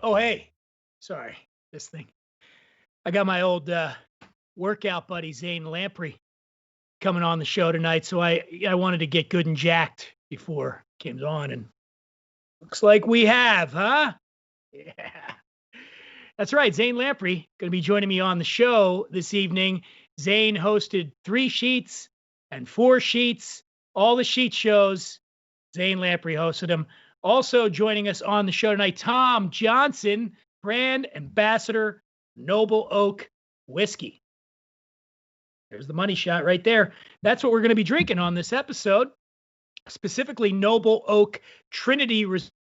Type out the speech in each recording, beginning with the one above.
Oh, hey. Sorry, this thing. I got my old workout buddy, Zane Lamprey, coming on the show tonight. So I wanted to get good and jacked before it came on. And looks like we have, huh? Yeah. That's right. Zane Lamprey going to be joining me on the show this evening. Zane hosted 3 sheets and 4 sheets, all the sheet shows. Zane Lamprey hosted them. Also joining us on the show tonight, Tom Johnson, brand ambassador, Noble Oak Whiskey. There's the money shot right there. That's what we're going to be drinking on this episode, specifically Noble Oak Trinity Reserve,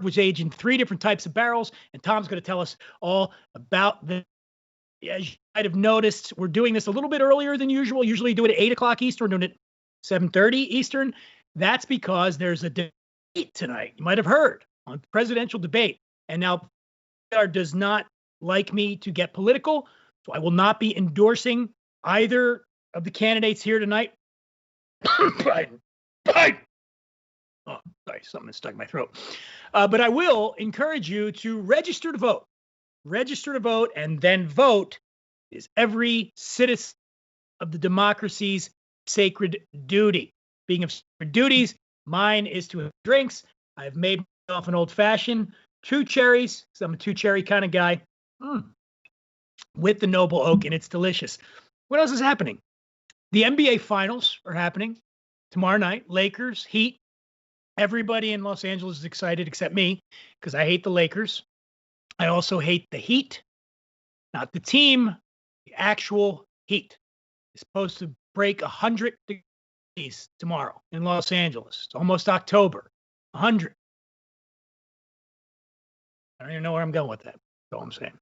which aged in 3 different types of barrels. And Tom's going to tell us all about the. As you might have noticed, we're doing this a little bit earlier than usual. Usually do it at 8 o'clock Eastern, we're doing it 7:30 Eastern. That's because there's a debate tonight. You might have heard on the presidential debate. And now Flaviar does not like me to get political, so I will not be endorsing either of the candidates here tonight. Biden. Oh, sorry, something stuck in my throat. But I will encourage you to register to vote. Register to vote and then vote is every citizen of the democracy's sacred duty. Speaking of sacred duties, mine is to have drinks. I've made myself an old-fashioned, 2 cherries, because I'm a 2-cherry kind of guy, with the Noble Oak, and it's delicious. What else is happening? The NBA Finals are happening tomorrow night. Lakers, Heat. Everybody in Los Angeles is excited except me, because I hate the Lakers. I also hate the Heat, not the team, the actual heat. It's supposed to break 100 degrees tomorrow in Los Angeles. It's almost October. 100. I don't even know where I'm going with that. That's all I'm saying.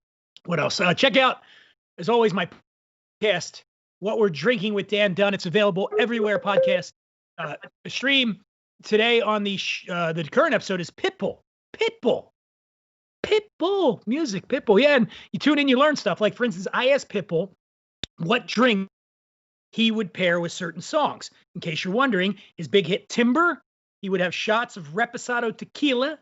What else? Check out, as always, my podcast, What We're Drinking with Dan Dunn. It's available everywhere podcast stream. Today on the current episode is Pitbull music. Pitbull. Yeah, and you tune in, you learn stuff. Like, for instance, I asked Pitbull what drink he would pair with certain songs. In case you're wondering, his big hit Timber, he would have shots of Reposado tequila,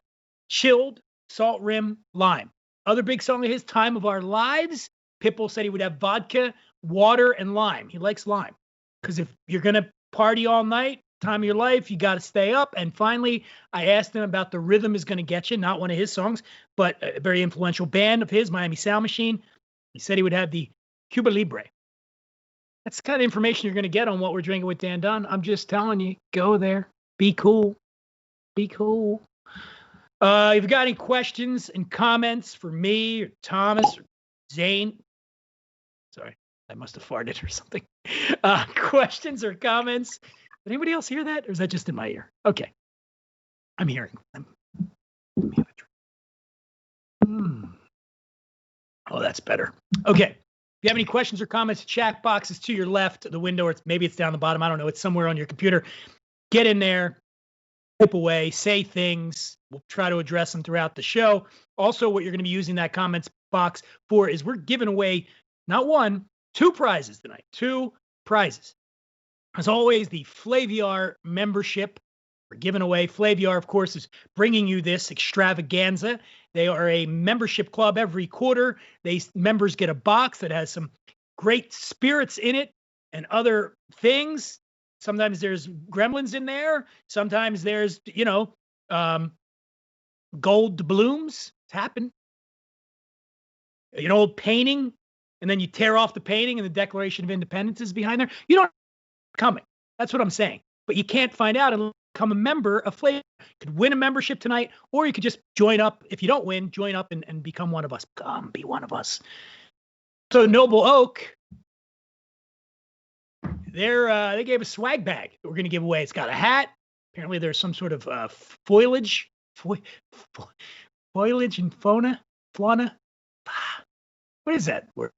chilled, salt rim, lime. Other big song of his, Time of Our Lives, Pitbull said he would have vodka, water, and lime. He likes lime. Because if you're going to party all night, time of your life, you got to stay up. And finally, I asked him about The Rhythm Is Gonna Get You, not one of his songs, but a very influential band of his, Miami Sound Machine. He said he would have the Cuba Libre. That's the kind of information you're going to get on What We're Drinking with Dan Dunn. I'm just telling you, go there. Be cool. Be cool. If you've got any questions and comments for me or Thomas or Zane, sorry, I must have farted or something. Questions or comments. Did anybody else hear that? Or is that just in my ear? Okay. I'm hearing them. Let me have a drink. Oh, that's better. Okay. If you have any questions or comments, chat box is to your left of the window, or maybe it's down the bottom. I don't know. It's somewhere on your computer. Get in there, tip away, say things. We'll try to address them throughout the show. Also, what you're going to be using that comments box for is we're giving away not 1, 2 prizes tonight. 2 prizes. As always, the Flaviar membership we're giving away. Flaviar, of course, is bringing you this extravaganza. They are a membership club every quarter. Members get a box that has some great spirits in it and other things. Sometimes there's gremlins in there. Sometimes there's, gold doubloons. It's happened. An old painting, and then you tear off the painting and the Declaration of Independence is behind there. You don't coming. That's what I'm saying. But you can't find out unless you become a member of Flaviar. You could win a membership tonight, or you could just join up. If you don't win, join up and become one of us. Come be one of us. So Noble Oak, they gave a swag bag that we're going to give away. It's got a hat. Apparently there's some sort of foliage and fauna. What is that word?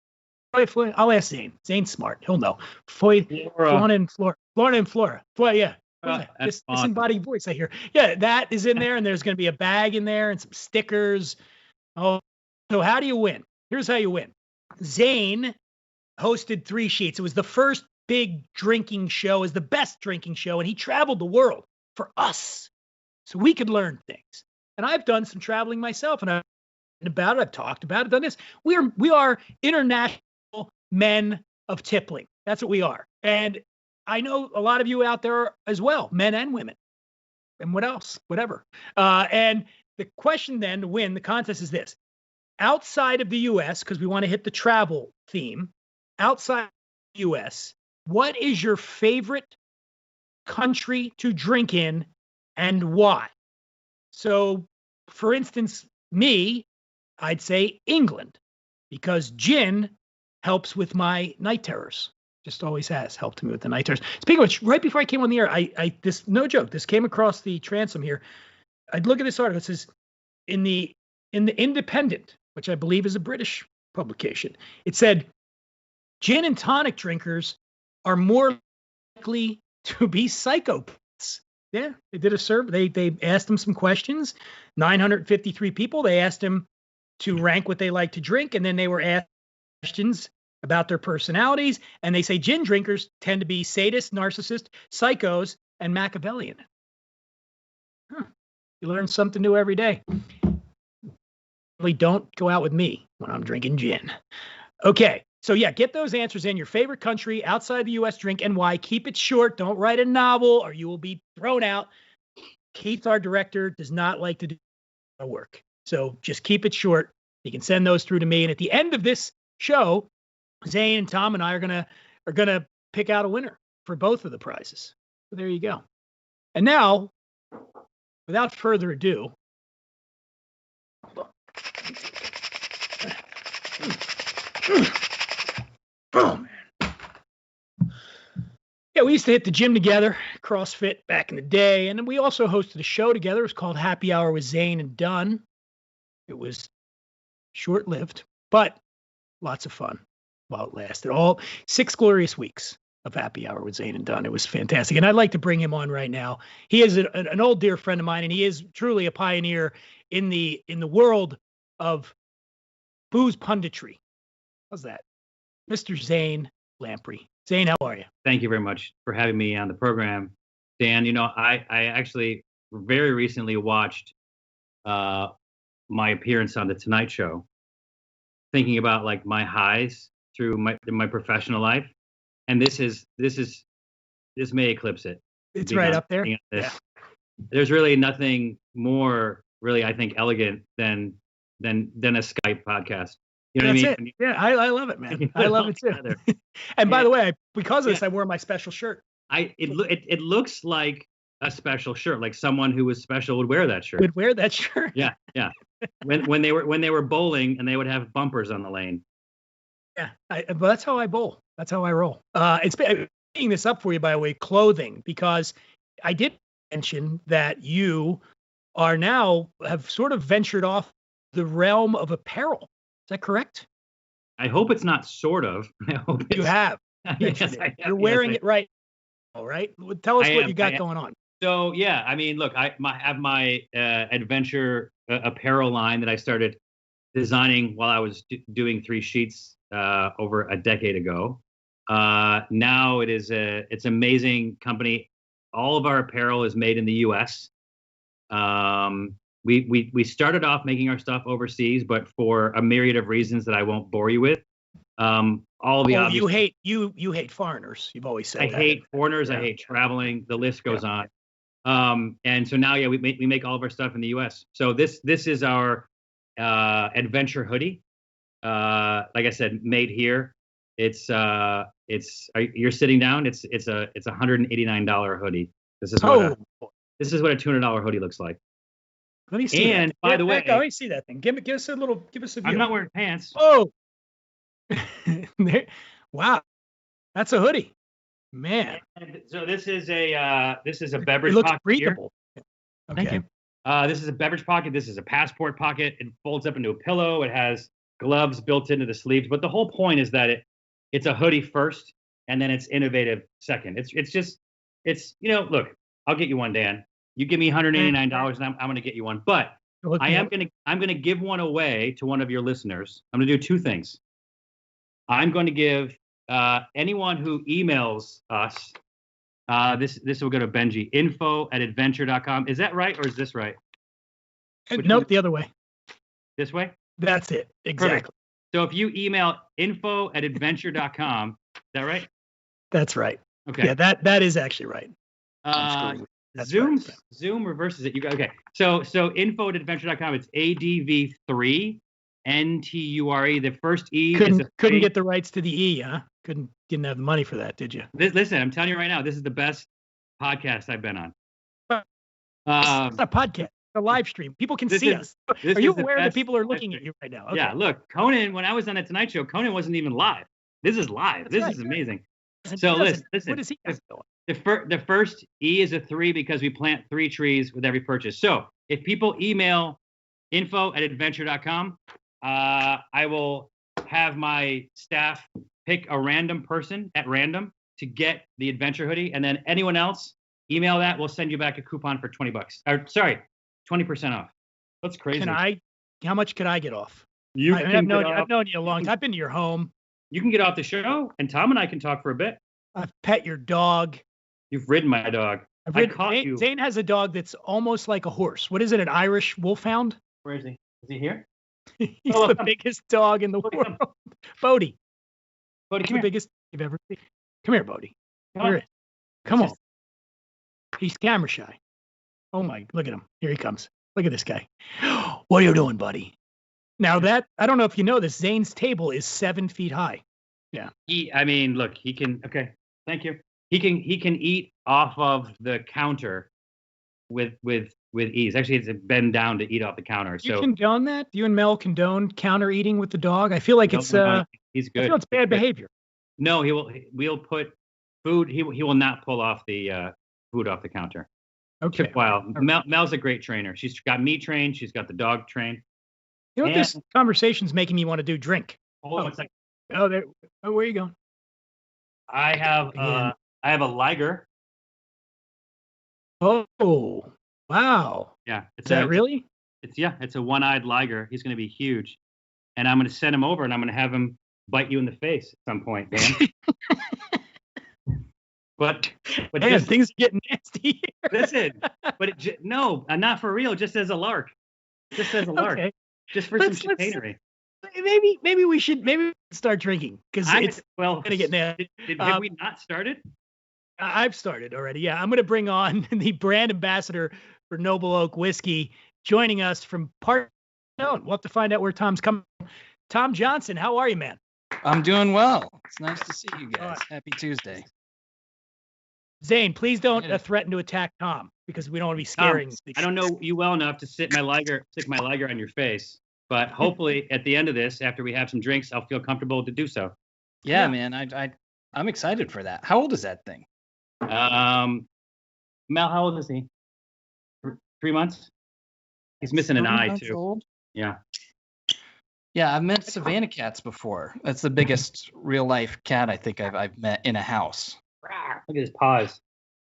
I'll ask Zane. Zane's smart. He'll know. Fauna and flora. Yeah. Disembodied voice I hear. Yeah, that is in there, and there's going to be a bag in there and some stickers. Oh, so how do you win? Here's how you win. Zane hosted 3 sheets. It was the first big drinking show, is the best drinking show, and he traveled the world for us so we could learn things. And I've done some traveling myself, and about it. I've talked about it, done this. We are international men of tippling. That's what we are. And I know a lot of you out there as well, men and women. And what else? Whatever. And the question then to win the contest is this. Outside of the U.S., because we want to hit the travel theme, outside the U.S., what is your favorite country to drink in and why? So, for instance, I'd say England, because gin helps with my night terrors. Just always has helped me with the night terrors. Speaking of which, right before I came on the air, this no joke, this came across the transom here. I'd look at this article. It says in the Independent, which I believe is a British publication, it said gin and tonic drinkers are more likely to be psychopaths. Yeah, they did a survey. They asked them some questions. 953 people. They asked them to rank what they like to drink, and then they were asked questions about their personalities, and they say gin drinkers tend to be sadists, narcissists, psychos, and Machiavellian. You learn something new every day. Really don't go out with me when I'm drinking gin. Okay, so yeah, get those answers in. Your favorite country outside the U.S. drink and why. Keep it short. Don't write a novel or you will be thrown out. Keith, our director, does not like to do work. So just keep it short. You can send those through to me. And at the end of this show, Zane and Tom and I are gonna pick out a winner for both of the prizes. So there you go. And now, without further ado, oh man. Yeah, we used to hit the gym together, CrossFit back in the day, and then we also hosted a show together. It was called Happy Hour with Zane and Dunn. It was short-lived, but lots of fun while it lasted. All 6 glorious weeks of Happy Hour with Zane and Dunn. It was fantastic, and I'd like to bring him on right now. He is an old dear friend of mine, and he is truly a pioneer in the world of booze punditry. How's that? Mr. Zane Lamprey. Zane, how are you? Thank you very much for having me on the program. Dan, I actually very recently watched my appearance on The Tonight Show, thinking about like my highs through my professional life. And this may eclipse it. It's right up there. Yeah. There's really nothing more really, I think, elegant than a Skype podcast. You know what I mean? Yeah, I love it, man. I love it too. And by the way, because of this, I wore my special shirt. It looks like a special shirt, like someone who was special would wear that shirt. Would wear that shirt. Yeah. when they were bowling and they would have bumpers on the lane. Yeah, but that's how I bowl. That's how I roll. It's picking this up for you, by the way, clothing, because I did mention that you are now have sort of ventured off the realm of apparel. Is that correct? I hope it's not sort of. I hope you have. Yes, I have. You're wearing it right. All right. Tell us what you got going on. So yeah, I mean, look, I have my adventure apparel line that I started designing while I was doing 3 sheets over a decade ago. Now it's an amazing company. All of our apparel is made in the U.S. We started off making our stuff overseas, but for a myriad of reasons that I won't bore you with. You hate foreigners. You've always said I that. hate foreigners. I hate traveling. The list goes on. And so now, we make all of our stuff in the U.S. So this is our adventure hoodie. Like I said, made here. You're sitting down. It's a $189 hoodie. This is what a $200 hoodie looks like. Let me see. And by the way, let me see that thing. Give us a view. I'm not wearing pants. Oh, wow, that's a hoodie, man. And so this is a beverage. It looks pocket breathable. Here. Okay. Thank you. This is a beverage pocket. This is a passport pocket. It folds up into a pillow. It has gloves built into the sleeves. But the whole point is that it's a hoodie first, and then it's innovative second. Look, I'll get you one, Dan. You give me $189, and I'm going to get you one. But I'm going to give one away to one of your listeners. I'm going to do 2 things. I'm going to give anyone who emails us. This will go to Benji. info@adventure.com. Is that right, or is this right? Nope, the other way. This way? That's it. Exactly. Perfect. So if you email info@adventure.com, is that right? That's right. Okay. Yeah, that is actually right. That's Zoom right. Zoom reverses it. You got okay. So info@adventure.com. It's ADV3 NTURE. The first E couldn't get the rights to the E, huh? Didn't have the money for that, did you? Listen, I'm telling you right now, this is the best podcast I've been on. It's not a podcast, a live stream. People can see us. Are you aware that people are looking at you right now? Okay. Yeah, look, Conan, when I was on the Tonight Show, Conan wasn't even live. This is live. This is amazing. So listen. What is he doing? The first E is a 3 because we plant 3 trees with every purchase. So if people email info@adventure.com, I will have my staff pick a random person at random to get the adventure hoodie, and then anyone else email that. We'll send you back a coupon for $20. Or sorry, 20% off. That's crazy. How much could I get off? I've known you a long time. I've been to your home. You can get off the show, and Tom and I can talk for a bit. I've pet your dog. You've ridden my dog. Zane has a dog that's almost like a horse. What is it? An Irish wolfhound? Where is he? Is he here? He's the biggest dog in the world. Bodie. Bodie, He's the biggest you've ever seen. Come here, Bodie. Come on. He's camera shy. Oh my! Look at him. Here he comes. Look at this guy. What are you doing, buddy? Now I don't know if you know this. Zane's table is 7 feet high. Yeah. Look, he can. Okay. Thank you. He can eat off of the counter with ease. Actually, it's bend down to eat off the counter. You condone that? You and Mel condone counter eating with the dog? I feel like he's good. I feel it's bad behavior. No, we'll put food. He will not pull off the food off the counter. Okay. Took a while. Mel's a great trainer. She's got me trained. She's got the dog trained. You know what this conversation's making me want to do? Drink. Hold on a second. Oh, there. Oh, where are you going? I have a Liger. Oh, wow. Yeah. Really? It's a one-eyed Liger. He's going to be huge. And I'm going to send him over and I'm going to have him bite you in the face at some point, Dan. But man, things are getting nasty here. Listen, no, not for real. Just as a lark. Just as a lark. Okay. Just for some chicanery. Maybe we should start drinking because it's going to get nasty. Have we not started? I've started already. Yeah, I'm going to bring on the brand ambassador for Noble Oak Whiskey, joining us from part known. We'll have to find out where Tom's coming. Tom Johnson, how are you, man? I'm doing well. It's nice to see you guys. Happy Tuesday. Zane, please don't threaten to attack Tom because we don't want to be scaring. I don't know you well enough to stick my Liger on your face, but hopefully at the end of this, after we have some drinks, I'll feel comfortable to do so. Yeah, man. I'm excited for that. How old is that thing? Mel, how old is he? 3 months? He's missing an eye too. Old? Yeah. Yeah, I've met Savannah cats before. That's the biggest real life cat I think I've met in a house. Look at his paws.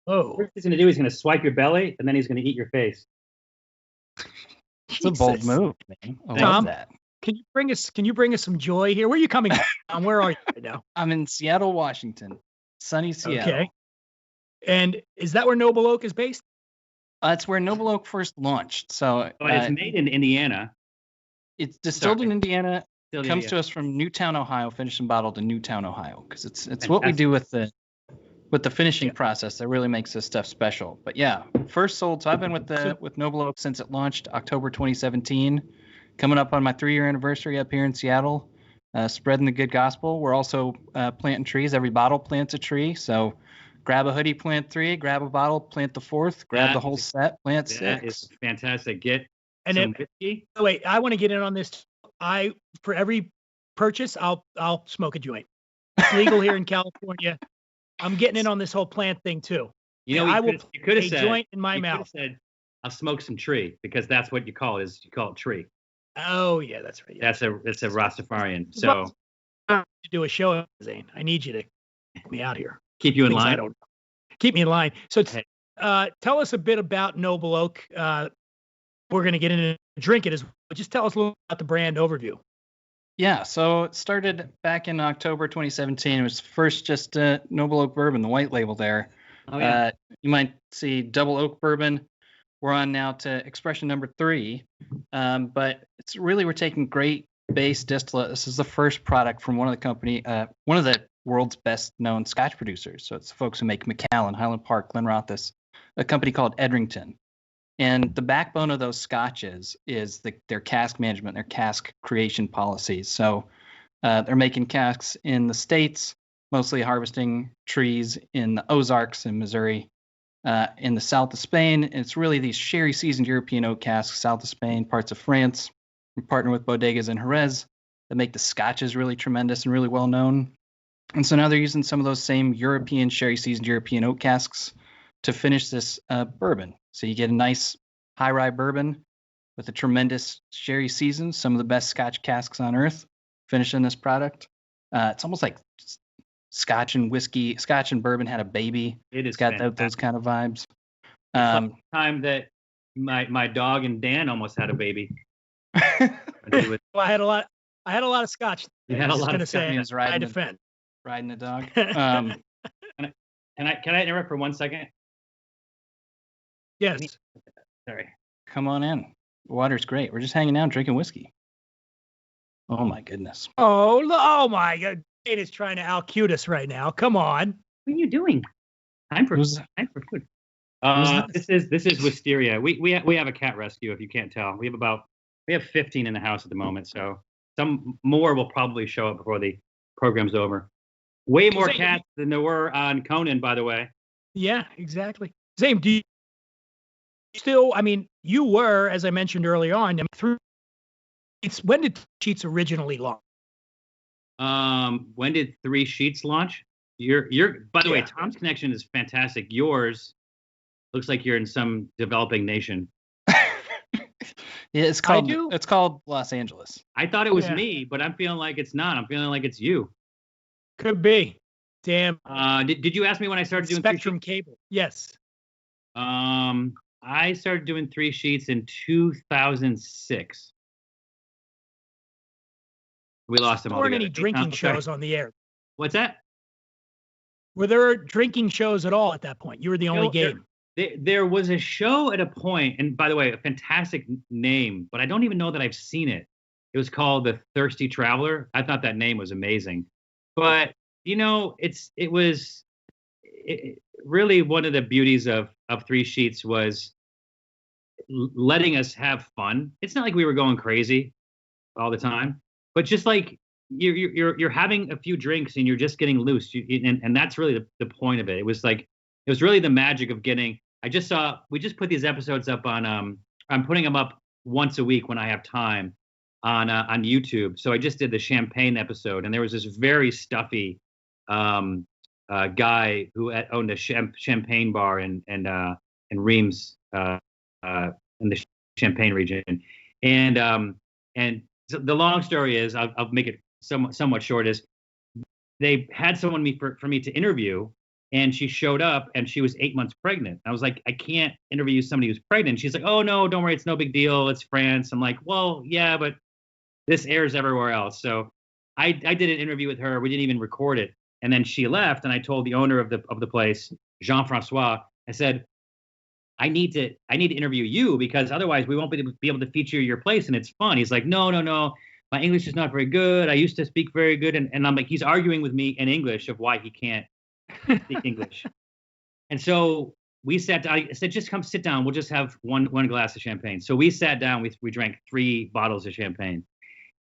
Oh. What he's going to do, he's going to swipe your belly, and then he's going to eat your face. It's a bold move, man. I love that. Can you bring us some joy here? Where are you coming from? Where are you right now? I'm in Seattle, Washington. Sunny Seattle. Okay. And is that where Noble Oak is based? That's where Noble Oak first launched. So it's made in Indiana. It's distilled in Indiana. Comes to us from Newtown, Ohio, finished and bottled in Newtown, Ohio, because it's what we do with the finishing process that really makes this stuff special. But yeah, first sold. So I've been with Noble Oak since it launched October 2017. Coming up on my 3-year anniversary up here in Seattle, spreading the good gospel. We're also planting trees. Every bottle plants a tree. So grab a hoodie, plant 3. Grab a bottle, plant the 4th. Grab the whole set, plant 6. That is fantastic. Get and some whiskey. Oh wait, I want to get in on this. For every purchase, I'll smoke a joint. It's legal here in California. I'm getting in on this whole plant thing too. You know, you could have said joint in my mouth. Said, I'll smoke some tree because that's what you call it. You call it tree. Oh yeah, that's right. Yeah. It's a Rastafarian. So to do a show, Zane, I need you to get me out here. Keep you in line. Keep me in line. So tell us a bit about Noble Oak. We're going to get into drink it as well. Just tell us a little about the brand overview. Yeah, so it started back in October 2017. It was first just Noble Oak Bourbon, the white label there. Oh, yeah. You might see Double Oak Bourbon, We're on now to expression number 3. But it's really, we're taking great base distillate. This is the first product from one of the world's best known Scotch producers. So it's the folks who make Macallan, Highland Park, Glenrothes, a company called Edrington. And the backbone of those Scotches is their cask management, their cask creation policies. So they're making casks in the States, mostly harvesting trees in the Ozarks in Missouri, in the south of Spain. It's really these sherry seasoned European oak casks, south of Spain, parts of France. We partner with bodegas in Jerez that make the Scotches really tremendous and really well known. And so now they're using some of those same European sherry seasoned European oak casks to finish this bourbon. So you get a nice high rye bourbon with a tremendous sherry season, some of the best Scotch casks on earth, finishing this product. It's almost like Scotch and bourbon had a baby. It's got those kind of vibes. Time that my dog and Dan almost had a baby. Well, I had a lot of Scotch. You had a lot of Scotch. I defend. Riding a dog. Can I interrupt for 1 second? Yes. Sorry. Come on in. The water's great. We're just hanging out drinking whiskey. Oh my goodness. Oh my God. Zane is trying to out-cute us right now. Come on. What are you doing? Time for food. This is wisteria. We have a cat rescue, if you can't tell. We have 15 in the house at the moment, so some more will probably show up before the program's over. Way more cats than there were on Conan, by the way. Yeah, exactly. Zane, do you still, I mean, you were, as I mentioned early on, when did Sheets originally launch? When did 3 Sheets launch? By the way, Tom's connection is fantastic. Yours looks like you're in some developing nation. Yeah, it's called Los Angeles. I thought it was me, but I'm feeling like it's not. I'm feeling like it's you. Could be. Damn. Did you ask me when I started doing Spectrum cable? Yes. I started doing 3 Sheets in 2006. We lost him. There weren't any drinking shows on the air. What's that? Were there drinking shows at all at that point? You were the only game. There was a show at a point, and by the way, a fantastic name, but I don't even know that I've seen it. It was called The Thirsty Traveler. I thought that name was amazing. But, it was really one of the beauties of 3 Sheets was letting us have fun. It's not like we were going crazy all the time, but just like you're having a few drinks and you're just getting loose. And that's really the point of it. It was really the magic of getting. We just put these episodes up on. I'm putting them up once a week when I have time on YouTube. So I just did the champagne episode, and there was this very stuffy guy who owned a champagne bar in Reims in the Champagne region, and so the long story is, I'll make it somewhat short. Is they had someone for me to interview. And she showed up, and she was 8 months pregnant. I was like, I can't interview somebody who's pregnant. She's like, oh, no, don't worry. It's no big deal. It's France. I'm like, well, yeah, but this airs everywhere else. So I did an interview with her. We didn't even record it. And then she left, and I told the owner of the place, Jean-Francois, I said, I need to interview you, because otherwise we won't be able to feature your place, and it's fun. He's like, no. My English is not very good. I used to speak very good. And I'm like, he's arguing with me in English of why he can't speak English. And so we sat down. I said, just come sit down. We'll just have one glass of champagne. So we sat down. We drank 3 bottles of champagne.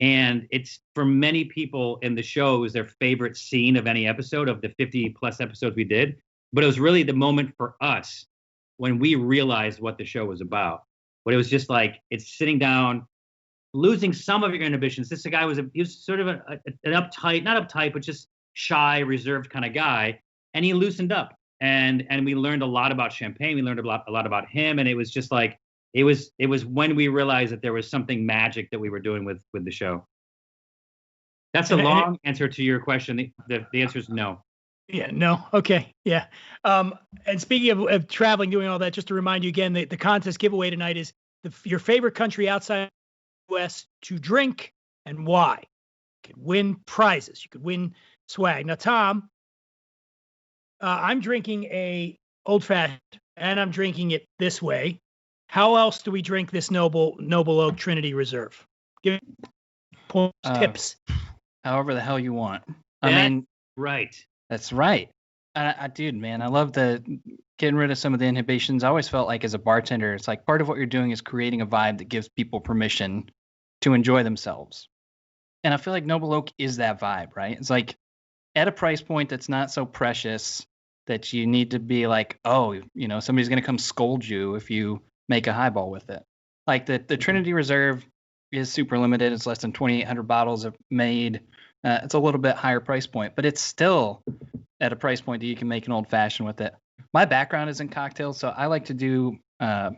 And it's, for many people in the show, it was their favorite scene of any episode of the 50 plus episodes we did. But it was really the moment for us when we realized what the show was about. But it was just like, it's sitting down, losing some of your inhibitions. This guy he was sort of an uptight, not uptight, but just shy, reserved kind of guy. And he loosened up, and we learned a lot about champagne. We learned a lot about him, and it was just like it was when we realized that there was something magic that we were doing with the show. That's a long answer to your question. The answer is no. Yeah, no. Okay, yeah. And speaking of traveling, doing all that, just to remind you again, the contest giveaway tonight is your favorite country outside the U.S. to drink and why. You could win prizes. You could win swag. Now, Tom. I'm drinking a old fashioned, and I'm drinking it this way. How else do we drink this Noble Oak Trinity Reserve? Give me tips. However the hell you want. Right. That's right. Dude, man, I love getting rid of some of the inhibitions. I always felt like as a bartender, it's like part of what you're doing is creating a vibe that gives people permission to enjoy themselves. And I feel like Noble Oak is that vibe, right? It's like at a price point that's not so precious that you need to be like, oh, somebody's going to come scold you if you make a highball with it. Like the Trinity Reserve is super limited. It's less than 2,800 bottles made. It's a little bit higher price point, but it's still at a price point that you can make an old fashioned with it. My background is in cocktails, so I like to do a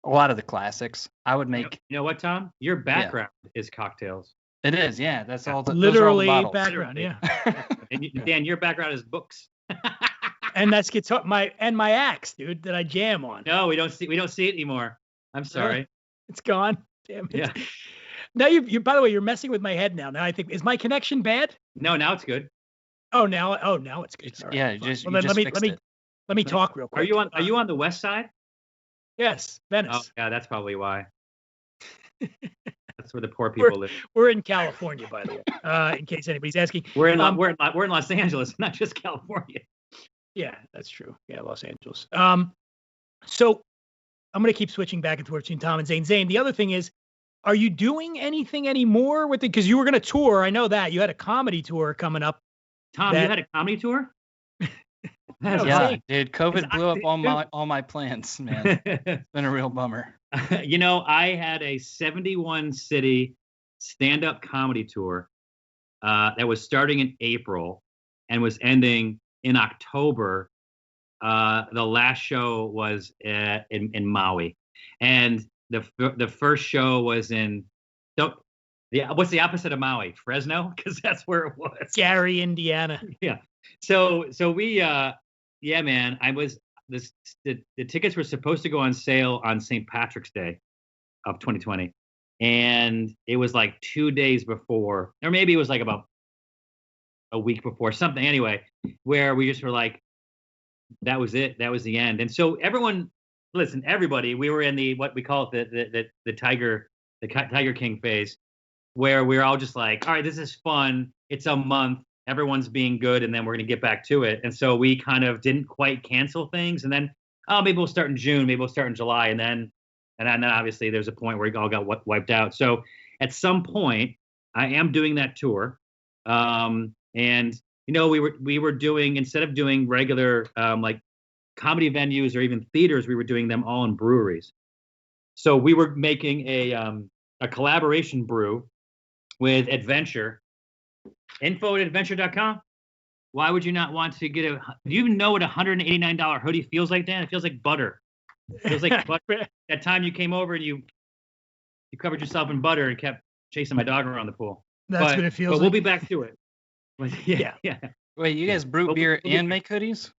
lot of the classics. I would make. You know what, Tom? Your background is cocktails. It is, yeah. That's all. Literally those are all the background, yeah. And Dan, your background is books. And that's guitar, my axe, dude, that I jam on. No, we don't see it anymore. I'm sorry. It's gone. Damn it. Yeah. Now you by the way, you're messing with my head now. Now I think, is my connection bad? No, now it's good. Now it's good. Right, yeah, let me talk real quick. Are you on the west side? Yes, Venice. Oh, yeah, that's probably why. That's where the poor people live. We're in California, by the way. In case anybody's asking. We're in Los Angeles, not just California. Yeah, that's true. Yeah, Los Angeles. So I'm going to keep switching back and forth between Tom and Zane. Zane, the other thing is, are you doing anything anymore with it? Because you were going to tour. I know that. You had a comedy tour coming up. Tom, you had a comedy tour? Yeah, dude. COVID blew up all my plans, man. It's been a real bummer. I had a 71-city stand-up comedy tour that was starting in April and was ending in October. The last show was in Maui, and the first show was in what's the opposite of Maui? Fresno, because that's where it was. Gary, Indiana. Yeah. So we man, the tickets were supposed to go on sale on St. Patrick's Day of 2020, and it was like 2 days before, or maybe it was like about a week before, something anyway, where we just were like, that was it. That was the end. And so everybody, we were in what we call it the Tiger King phase, where we're all just like, all right, this is fun. It's a month. Everyone's being good, and then we're going to get back to it. And so we kind of didn't quite cancel things. And then, maybe we'll start in June, maybe we'll start in July. And then obviously there's a point where we all got wiped out. So at some point, I am doing that tour. And we were doing, instead of doing regular like comedy venues or even theaters, we were doing them all in breweries. So we were making a collaboration brew with Adventure. Info at adventure.com. Why would you not want to get do you even know what a $189 hoodie feels like, Dan? It feels like butter. It feels like butter. That time you came over and you covered yourself in butter and kept chasing my dog around the pool. That's what it feels like. But we'll be back to it. Yeah. Wait, you guys brew beer and make hoodies?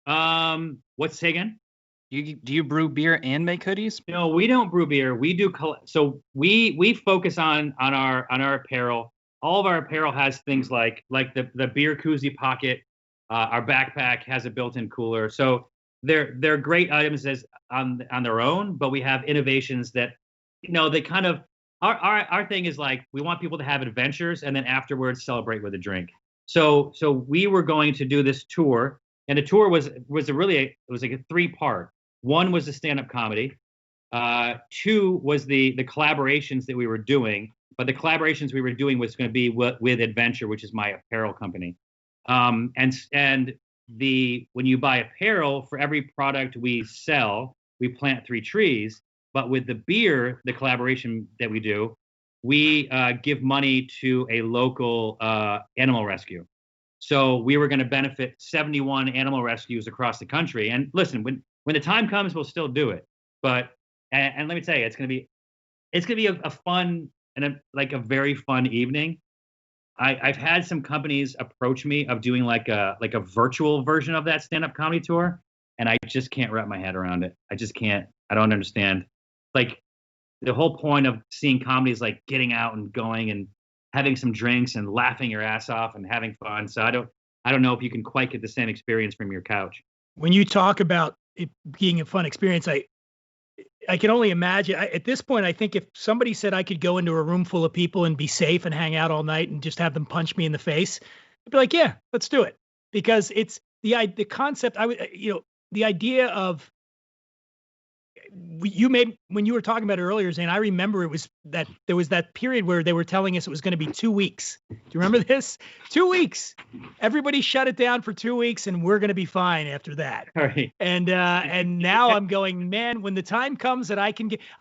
Say again? Do you brew beer and make hoodies? No, we don't brew beer. We do so we focus on our apparel. All of our apparel has things like the beer koozie pocket. Our backpack has a built-in cooler. So they're great items on their own, but we have innovations that, they kind of, our thing is like, we want people to have adventures and then afterwards celebrate with a drink. So we were going to do this tour, and the tour was like a 3-part. One was the stand-up comedy. 2 was the collaborations that we were doing. But the collaborations we were doing was going to be with Adventure, which is my apparel company. And when you buy apparel, for every product we sell, we plant 3 trees. But with the beer, the collaboration that we do, we give money to a local animal rescue. So we were going to benefit 71 animal rescues across the country. And listen, when the time comes, we'll still do it. But and let me tell you, it's going to be a fun and a very fun evening. I've had some companies approach me of doing like a virtual version of that stand-up comedy tour, and I just can't wrap my head around it. I just can't. I don't understand. Like, the whole point of seeing comedy is like getting out and going and having some drinks and laughing your ass off and having fun. So I don't know if you can quite get the same experience from your couch. When you talk about it being a fun experience, I can only imagine. At this point, I think if somebody said I could go into a room full of people and be safe and hang out all night and just have them punch me in the face, I'd be like, yeah, let's do it. Because it's the concept. The idea of you made when you were talking about it earlier, Zane. I remember it was that there was that period where they were telling us it was going to be 2 weeks. Do you remember this? 2 weeks. Everybody shut it down for 2 weeks, and we're going to be fine after that. Right. And now I'm going, man. When the time comes that I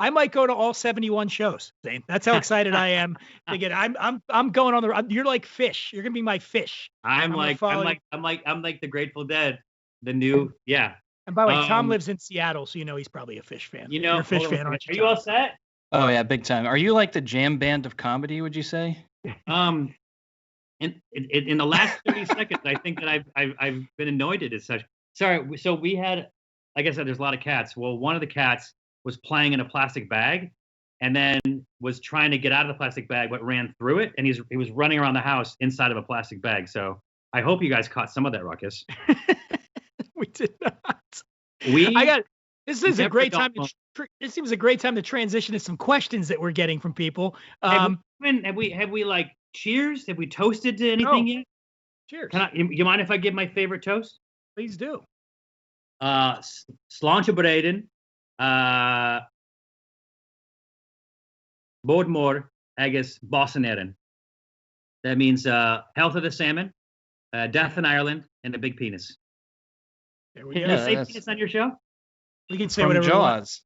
might go to all 71 shows. Zane. That's how excited I am to get. I'm going on the. You're like fish. You're going to be my fish. I'm like the Grateful Dead. The new, yeah. And by the way, Tom lives in Seattle, so he's probably a Fish fan. You're a Fish fan, aren't you? Are you all set? Oh yeah, big time. Are you like the jam band of comedy? Would you say? In the last 30 seconds, I think that I've been anointed as such. Sorry. So we had, like I said, there's a lot of cats. Well, one of the cats was playing in a plastic bag, and then was trying to get out of the plastic bag, but ran through it, and he was running around the house inside of a plastic bag. So I hope you guys caught some of that ruckus. We did not. This is a great time. This seems a great time to transition to some questions that we're getting from people. Have we like cheers? Have we toasted to anything yet? Cheers. You mind if I give my favorite toast? Please do. Sláinte Braden, Bodmore, agus Bossanerin. That means health of the salmon, death in Ireland, and a big penis. There we go. Can you say penis on your show? We can say from whatever Jaws.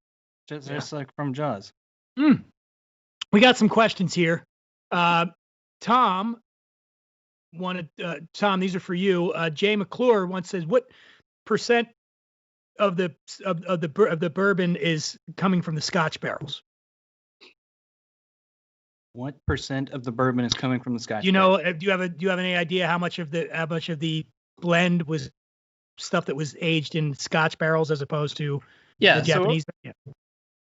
Just like from Jaws. We got some questions here. Tom wanted Tom, these are for you. Jay McClure once says, what percent of the bourbon is coming from the Scotch barrels? What percent of the bourbon is coming from the Scotch? Do you have any idea how much of the blend was stuff that was aged in Scotch barrels as opposed to the Japanese?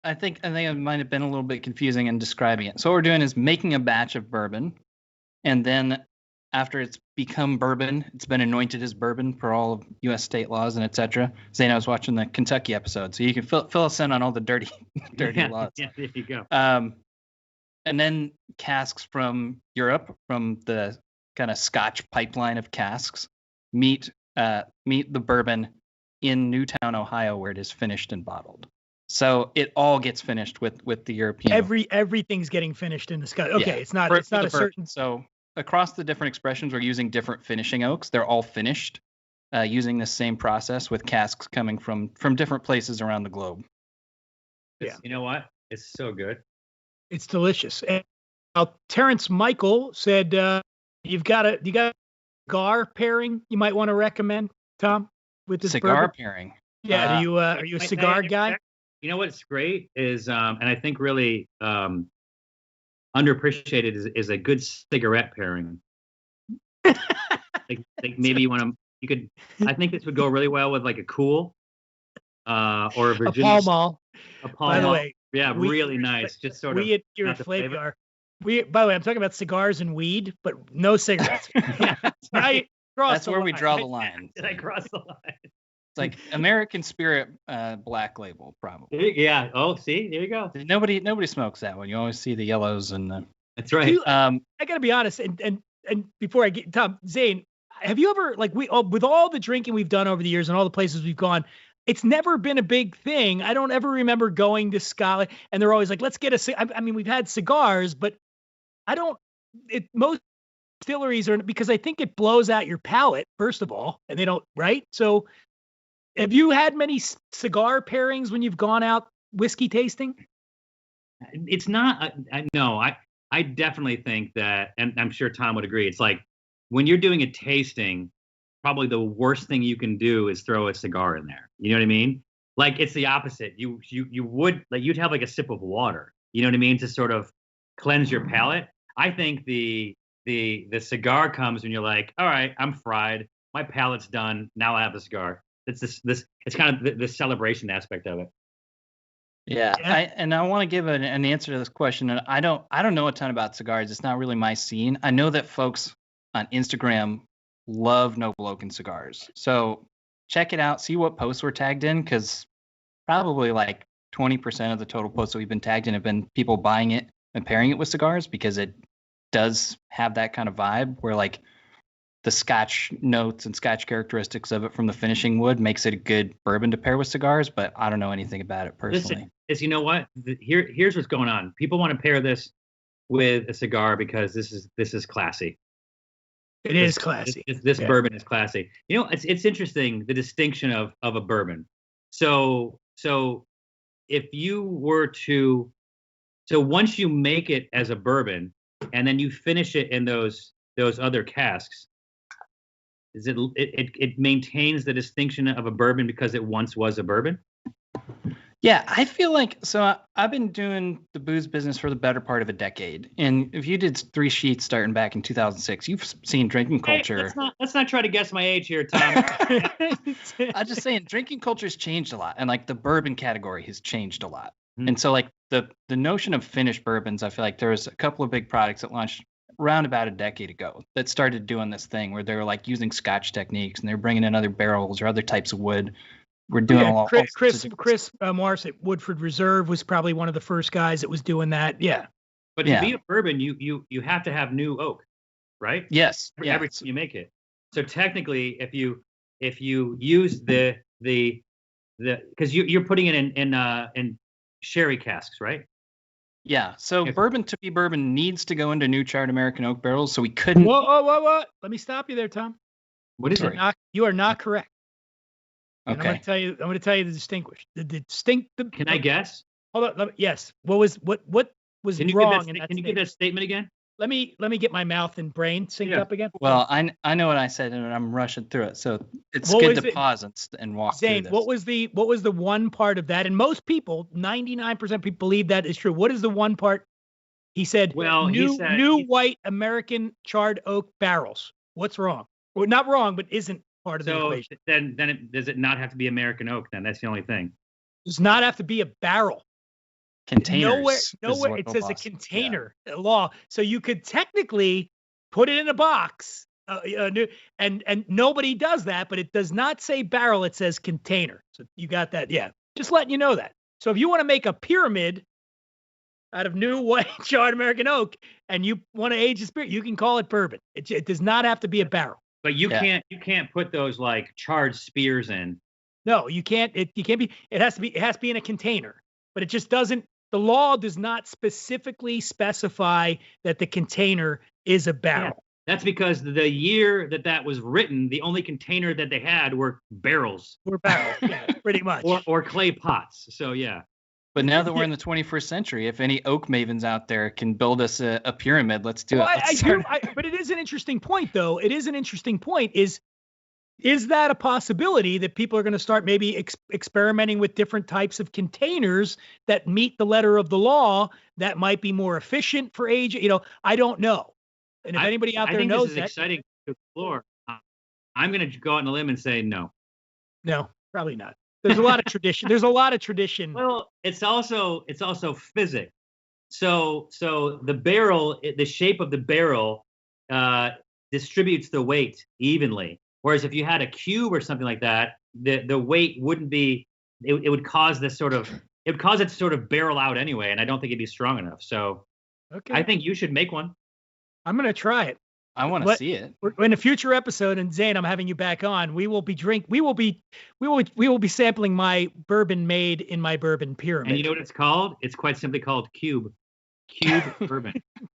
I think it might have been a little bit confusing in describing it. So what we're doing is making a batch of bourbon, and then after it's become bourbon, it's been anointed as bourbon per all of U.S. state laws and etc. Zane, I was watching the Kentucky episode, so you can fill us in on all the dirty laws. Yeah, there you go. And then casks from Europe, from the kind of Scotch pipeline of casks, meet the bourbon in Newtown, Ohio, where it is finished and bottled. So it all gets finished with the European. Everything's getting finished in the Scotch. Okay, yeah. It's not a certain. So across the different expressions, we're using different finishing oaks. They're all finished using the same process with casks coming from different places around the globe. Yeah, you know what? It's so good. It's delicious. And Terrence Michael said you got a cigar pairing you might want to recommend, Tom, with this cigar bourbon? Pairing. Yeah, are you a cigar guy? You know what's great is, and I think really underappreciated is a good cigarette pairing. like maybe you could. I think this would go really well with like a Cool, or a Virginia. A Pall Mall. By the way, yeah, really nice. Just sort of. We here at Flaviar. By the way, I'm talking about cigars and weed, but no cigarettes. That's where we draw the line. Did I cross the line? It's like American Spirit Black Label, probably. Yeah. Oh, see, there you go. Nobody smokes that one. You always see the yellows and the. That's right. I gotta be honest, and before I get Tom, Zane, have you ever with all the drinking we've done over the years and all the places we've gone? It's never been a big thing. I don't ever remember going to Scotland, and they're always like, "Let's get a." I mean, we've had cigars, but I don't. Most distilleries are because I think it blows out your palate first of all, and they don't, right? So, have you had many cigar pairings when you've gone out whiskey tasting? It's not. No, I definitely think that, and I'm sure Tom would agree. It's like when you're doing a tasting. Probably the worst thing you can do is throw a cigar in there. You know what I mean? Like it's the opposite. You would like you'd have like a sip of water. You know what I mean? To sort of cleanse your palate. I think the cigar comes when you're like, all right, I'm fried. My palate's done. Now I have a cigar. It's this. It's kind of the celebration aspect of it. Yeah. I want to give an answer to this question. And I don't know a ton about cigars. It's not really my scene. I know that folks on Instagram love Noble Oak and cigars. So check it out, see what posts were tagged in, because probably like 20% of the total posts that we've been tagged in have been people buying it and pairing it with cigars, because it does have that kind of vibe where like the Scotch notes and Scotch characteristics of it from the finishing wood makes it a good bourbon to pair with cigars, but I don't know anything about it personally. Listen, you know what? Here's what's going on. People want to pair this with a cigar because this is classy. It is classy. This bourbon is classy. You know, it's interesting, the distinction of a bourbon. So if you were to, once you make it as a bourbon and then you finish it in those other casks, it maintains the distinction of a bourbon because it once was a bourbon? Yeah, I feel like, so I've been doing the booze business for the better part of a decade. And if you did 3 sheets starting back in 2006, you've seen drinking culture. Hey, let's not try to guess my age here, Tom. I'm just saying drinking culture's changed a lot. And like the bourbon category has changed a lot. Mm-hmm. And so like the notion of finished bourbons, I feel like there was a couple of big products that launched around about a decade ago that started doing this thing where they were like using Scotch techniques and they're bringing in other barrels or other types of wood. We're doing a lot. Chris Morris at Woodford Reserve was probably one of the first guys that was doing that. Yeah. But to be a bourbon, you have to have new oak, right? Yes. Every time you make it. So technically, if you use the because you're putting it in sherry casks, right? Yeah. So bourbon to be bourbon needs to go into new charred American oak barrels. So we couldn't. Whoa. Let me stop you there, Tom. What is it? You are not correct. And Okay. I'm going to tell you the distinct. Can I guess? Hold on. Yes. What was Can you wrong? Can you give that statement again? Let me get my mouth and brain synced up again. Well, I know what I said and I'm rushing through it, so it's good to pause and walk Zane, through this. what was the one part of that? And most people, 99% of people believe that is true. What is the one part? He said, new white American charred oak barrels. What's wrong? Well, not wrong, but isn't part of the equation. Then does it not have to be American oak? Then that's the only thing. Does not have to be a barrel. Containers. Nowhere it says a container law. So you could technically put it in a box, and nobody does that, but it does not say barrel. It says container. So you got that? Yeah. Just letting you know that. So if you want to make a pyramid out of new white charred American oak and you want to age the spirit, you can call it bourbon. It does not have to be a barrel. But you can't put those like charred spears in. No, you can't. It has to be in a container. But it just doesn't. The law does not specifically specify that the container is a barrel. Yeah, that's because the year that was written, the only container that they had were barrels. Yeah, pretty much. or clay pots. So yeah. But now that we're in the 21st century, if any oak mavens out there can build us a pyramid, let's do it. But it is an interesting point, though. It is an interesting point. Is that a possibility that people are going to start maybe experimenting with different types of containers that meet the letter of the law that might be more efficient for age? I don't know. And if anybody out there knows that, exciting to explore. I'm going to go out on a limb and say no. No, probably not. There's a lot of tradition. Well, it's also physics. So the barrel, the shape of the barrel distributes the weight evenly. Whereas if you had a cube or something like that, the weight wouldn't be. It would cause it to sort of barrel out anyway, and I don't think it'd be strong enough. So, I think you should make one. I'm gonna try it. I want to see it. In a future episode, and Zane, I'm having you back on. We will be sampling my bourbon made in my bourbon pyramid. And you know what it's called? It's quite simply called Cube bourbon.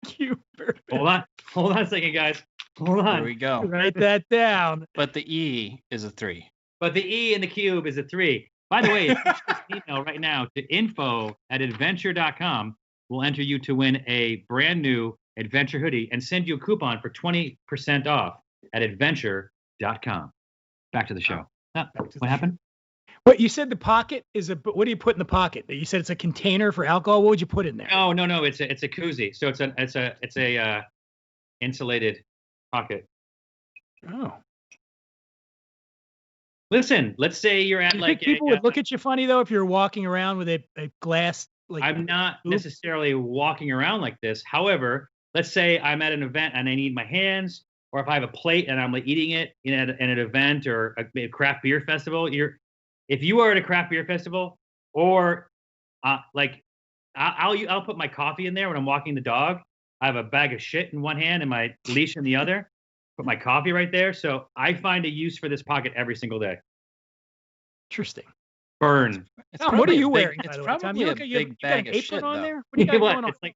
Cube bourbon. Hold on a second, guys. Hold on. Here we go. Write that down. But the E is a 3. But the E in the cube is a 3. By the way, if you just email right now to info@adventure.com, we'll enter you to win a brand new Adventure hoodie and send you a coupon for 20% off at adventure.com. Back to the show. What happened? What you said? The pocket is what do you put in the pocket? You said it's a container for alcohol. What would you put in there? No. It's a koozie. So it's a insulated pocket. Oh. Listen, let's say you're at people would look at you funny though if you're walking around with a glass. I'm not necessarily walking around like this. However, let's say I'm at an event and I need my hands, or if I have a plate and I'm eating it in an event or a craft beer festival. If you are at a craft beer festival, or I'll put my coffee in there when I'm walking the dog. I have a bag of shit in one hand and my leash in the other. Put my coffee right there. So I find a use for this pocket every single day. Interesting. Burn. Tom, what are you wearing? It's by the way, probably Tom? a big bag of shit, on though. there? What do you got going on? It's like,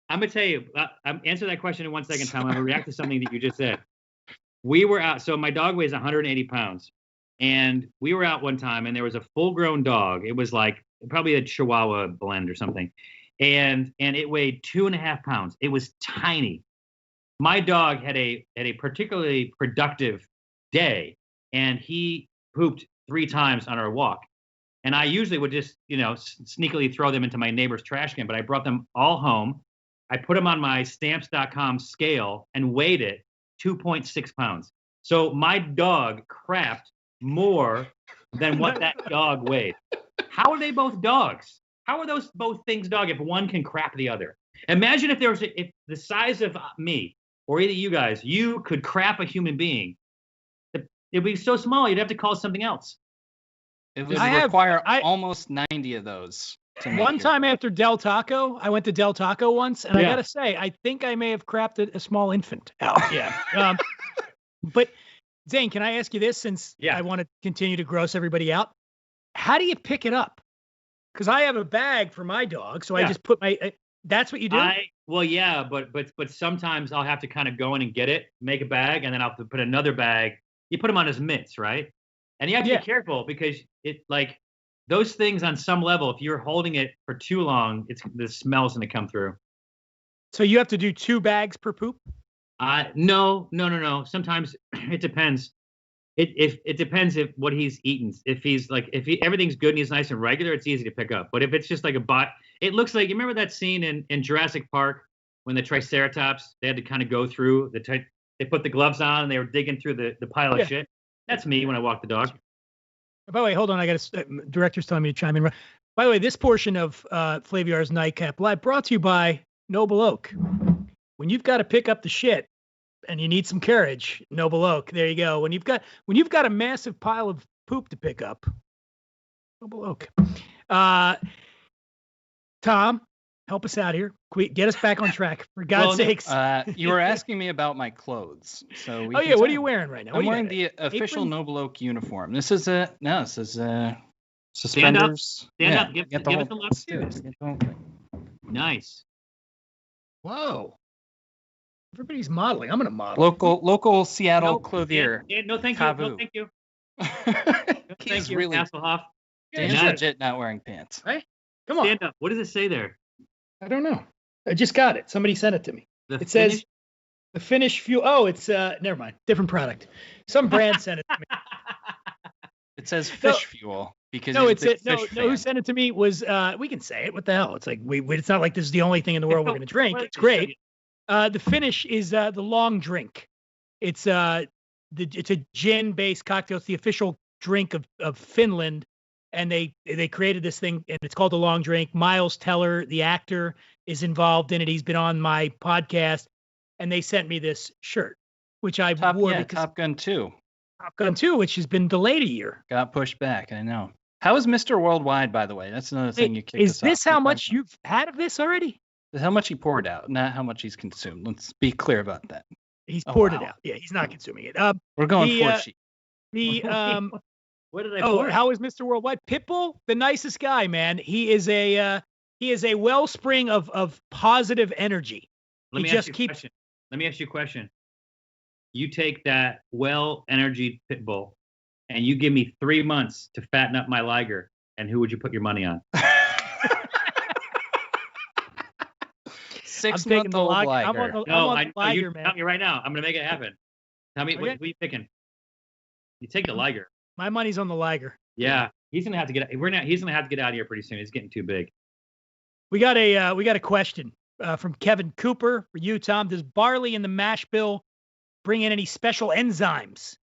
I'm gonna tell you. I'm answer that question in 1 second, Tom. I'm gonna react to something that you just said. We were out. So my dog weighs 180 pounds, and we were out one time, and there was a full-grown dog. It was like probably a Chihuahua blend or something, and it weighed 2.5 pounds. It was tiny. My dog had a particularly productive day, and he pooped 3 times on our walk. And I usually would just, sneakily throw them into my neighbor's trash can, but I brought them all home. I put them on my stamps.com scale and weighed it 2.6 pounds. So my dog crapped more than what that dog weighed. How are they both dogs? How are those both things dog if one can crap the other? Imagine if if the size of me or either you guys, you could crap a human being. It'd be so small, you'd have to call it something else. It would require almost 90 of those. One time after Del Taco, I went to Del Taco once, and I got to say, I think I may have crapped a small infant out. Yeah. But Zane, can I ask you this, since I want to continue to gross everybody out? How do you pick it up? Because I have a bag for my dog, so I just put that's what you do? But sometimes I'll have to kind of go in and get it, make a bag, and then I'll have to put another bag. You put them on his mitts, right? And you have to be careful because those things on some level, if you're holding it for too long, the smell's going to come through. So you have to do 2 bags per poop? No. Sometimes it depends. It depends if what he's eaten. If everything's good and he's nice and regular, it's easy to pick up. But if it's just like it looks like, you remember that scene in Jurassic Park when the Triceratops, they had to kind of go through they put the gloves on and they were digging through the pile of shit. That's me when I walk the dog. By the way, hold on. I got director's telling me to chime in. By the way, this portion of Flaviar's Nightcap Live brought to you by Noble Oak. When you've got to pick up the shit and you need some courage, Noble Oak. There you go. When you've got a massive pile of poop to pick up, Noble Oak. Tom, help us out here. Get us back on track, for God's sakes. You were asking me about my clothes. So what are you wearing right now? I'm wearing the official Noble Oak uniform. This is suspenders. Stand up. Give us a look. Nice. Whoa. Everybody's modeling. I'm going to model. Local Seattle clothier. No, thank you. No, thank you. Thank you, really Hasselhoff. Dan's legit not wearing pants. Hey, come on. Stand up. What does it say there? I don't know. I just got it. Somebody sent it to me. Says the Finnish fuel. Oh, it's never mind. Different product. Some brand sent it to me. It says fish fuel because who sent it to me was we can say it. What the hell? It's like it's not like this is the only thing in the world we're going to drink. It's great. The Finnish is the long drink. It's a gin-based cocktail. It's the official drink of Finland. And they created this thing, and it's called the long drink. Miles Teller, the actor, is involved in it. He's been on my podcast, and they sent me this shirt, which I wore because Top Gun 2. Top Gun 2, which has been delayed a year. Got pushed back, I know. How is Mr. Worldwide, by the way? That's another thing you kicked us off. Is this how much you've had of this already? How much he poured out, not how much he's consumed. Let's be clear about that. He's poured it out. Yeah, he's not consuming it. We're going for sheep. What did I pour? How is Mr. Worldwide? Pitbull, the nicest guy, man. He is a wellspring of positive energy. Let me ask you a question. You take that well-energied Pitbull, and you give me 3 months to fatten up my Liger, and who would you put your money on? 6-month-old Liger. You tell me right now. I'm going to make it happen. Tell me, what are you picking? You take the Liger. My money's on the Liger. Yeah, he's gonna have to get. He's gonna have to get out of here pretty soon. He's getting too big. We got a question from Kevin Cooper for you, Tom. Does barley in the mash bill bring in any special enzymes?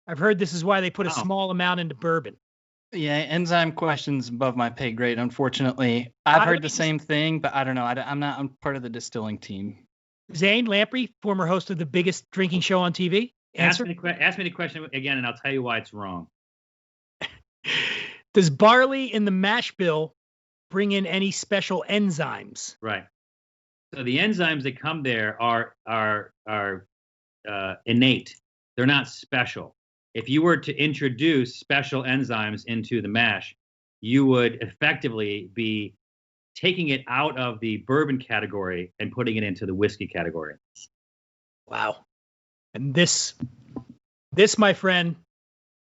I've heard this is why they put a small amount into bourbon. Yeah, enzyme questions above my pay grade, unfortunately. I've heard the same thing, but I don't know. I'm part of the distilling team. Zane Lamprey, former host of the biggest drinking show on TV. Ask me the question again, and I'll tell you why it's wrong. Does barley in the mash bill bring in any special enzymes. Right. So the enzymes that come there are innate. They're not special. If you were to introduce special enzymes into the mash, you would effectively be taking it out of the bourbon category and putting it into the whiskey category. Wow. And this, my friend,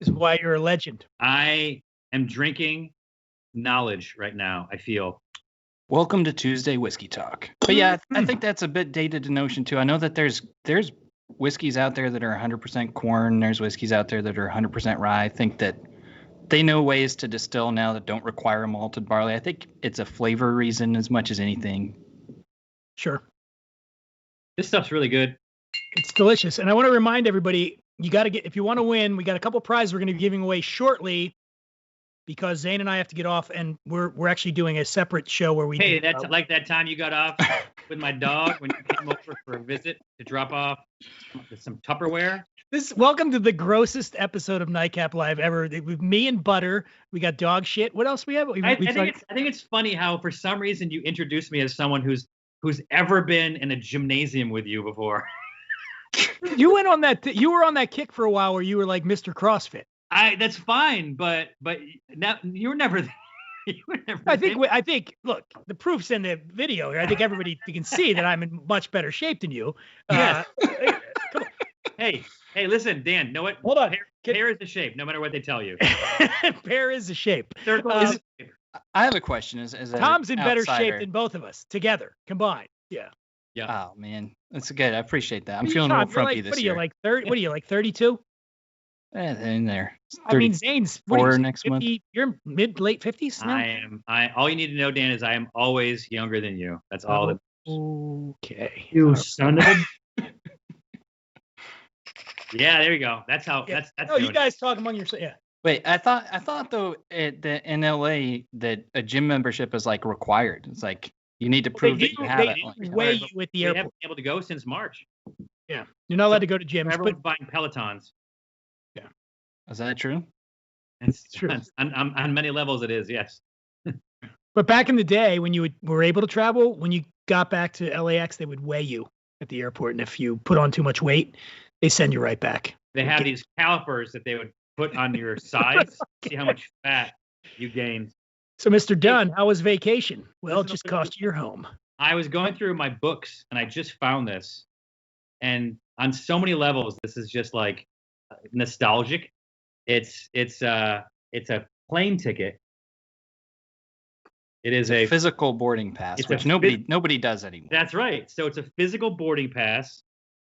is why you're a legend. I am drinking knowledge right now, I feel. Welcome to Tuesday Whiskey Talk. But yeah, I think that's a bit dated in notion too. I know that there's whiskeys out there that are 100% corn. There's whiskeys out there that are 100% rye. I think that they know ways to distill now that don't require malted barley. I think it's a flavor reason as much as anything. Sure. This stuff's really good. It's delicious. And I want to remind everybody, you got to get, if you want to win, we got a couple prizes we're going to be giving away shortly, because Zane and I have to get off, and we're actually doing a separate show where we. Hey, that's like that time you got off with my dog when you came over for a visit to drop off some Tupperware. Welcome to the grossest episode of NightCap Live ever. With me and Butter, we got dog shit. What else we have? I think it's funny how for some reason you introduced me as someone who's ever been in a gymnasium with you before. You went on that. You were on that kick for a while where you were like Mr. CrossFit. That's fine, but now you were never. I think. Look, the proof's in the video here. I think everybody can see that I'm in much better shape than you. Yes. Come on. Hey, listen, Dan. Know what? Hold on. Pear is the shape, no matter what they tell you. Pear is the shape. Circle is the shape. I have a question. As Tom's in better outsider. shape than both of us together combined. Yeah. Yeah. Oh man, that's good. I apprate that. I'm feeling real frumpy this year. What are you like 32? In there. I mean, Zane's next 50, month. You're late 50s now? All you need to know, Dan, is I am always younger than you. That's all. Okay. You son of a. Yeah, there you go. That's how. Yeah. That's. Oh, you guys talk among yourselves. Yeah. Wait, I thought though that in LA that a gym membership is like required. It's like you need to prove that you have it. They weigh you at the airport. They haven't been able to go since March. Yeah, you're not allowed to go to gyms. Everyone's buying Pelotons. Yeah. Is that true? It's true. On many levels, it is. Yes. But back in the day, when you were able to travel, when you got back to LAX, they would weigh you at the airport, and if you put on too much weight, they send you right back. They have these calipers that they would put on your sides, see how much fat you gained. So, Mr. Dunn, how was vacation? Well, it just cost you your home. I was going through my books, and I just found this, and on so many levels, this is just like nostalgic. It's a plane ticket. It is a physical boarding pass, which nobody does anymore. That's right. So it's a physical boarding pass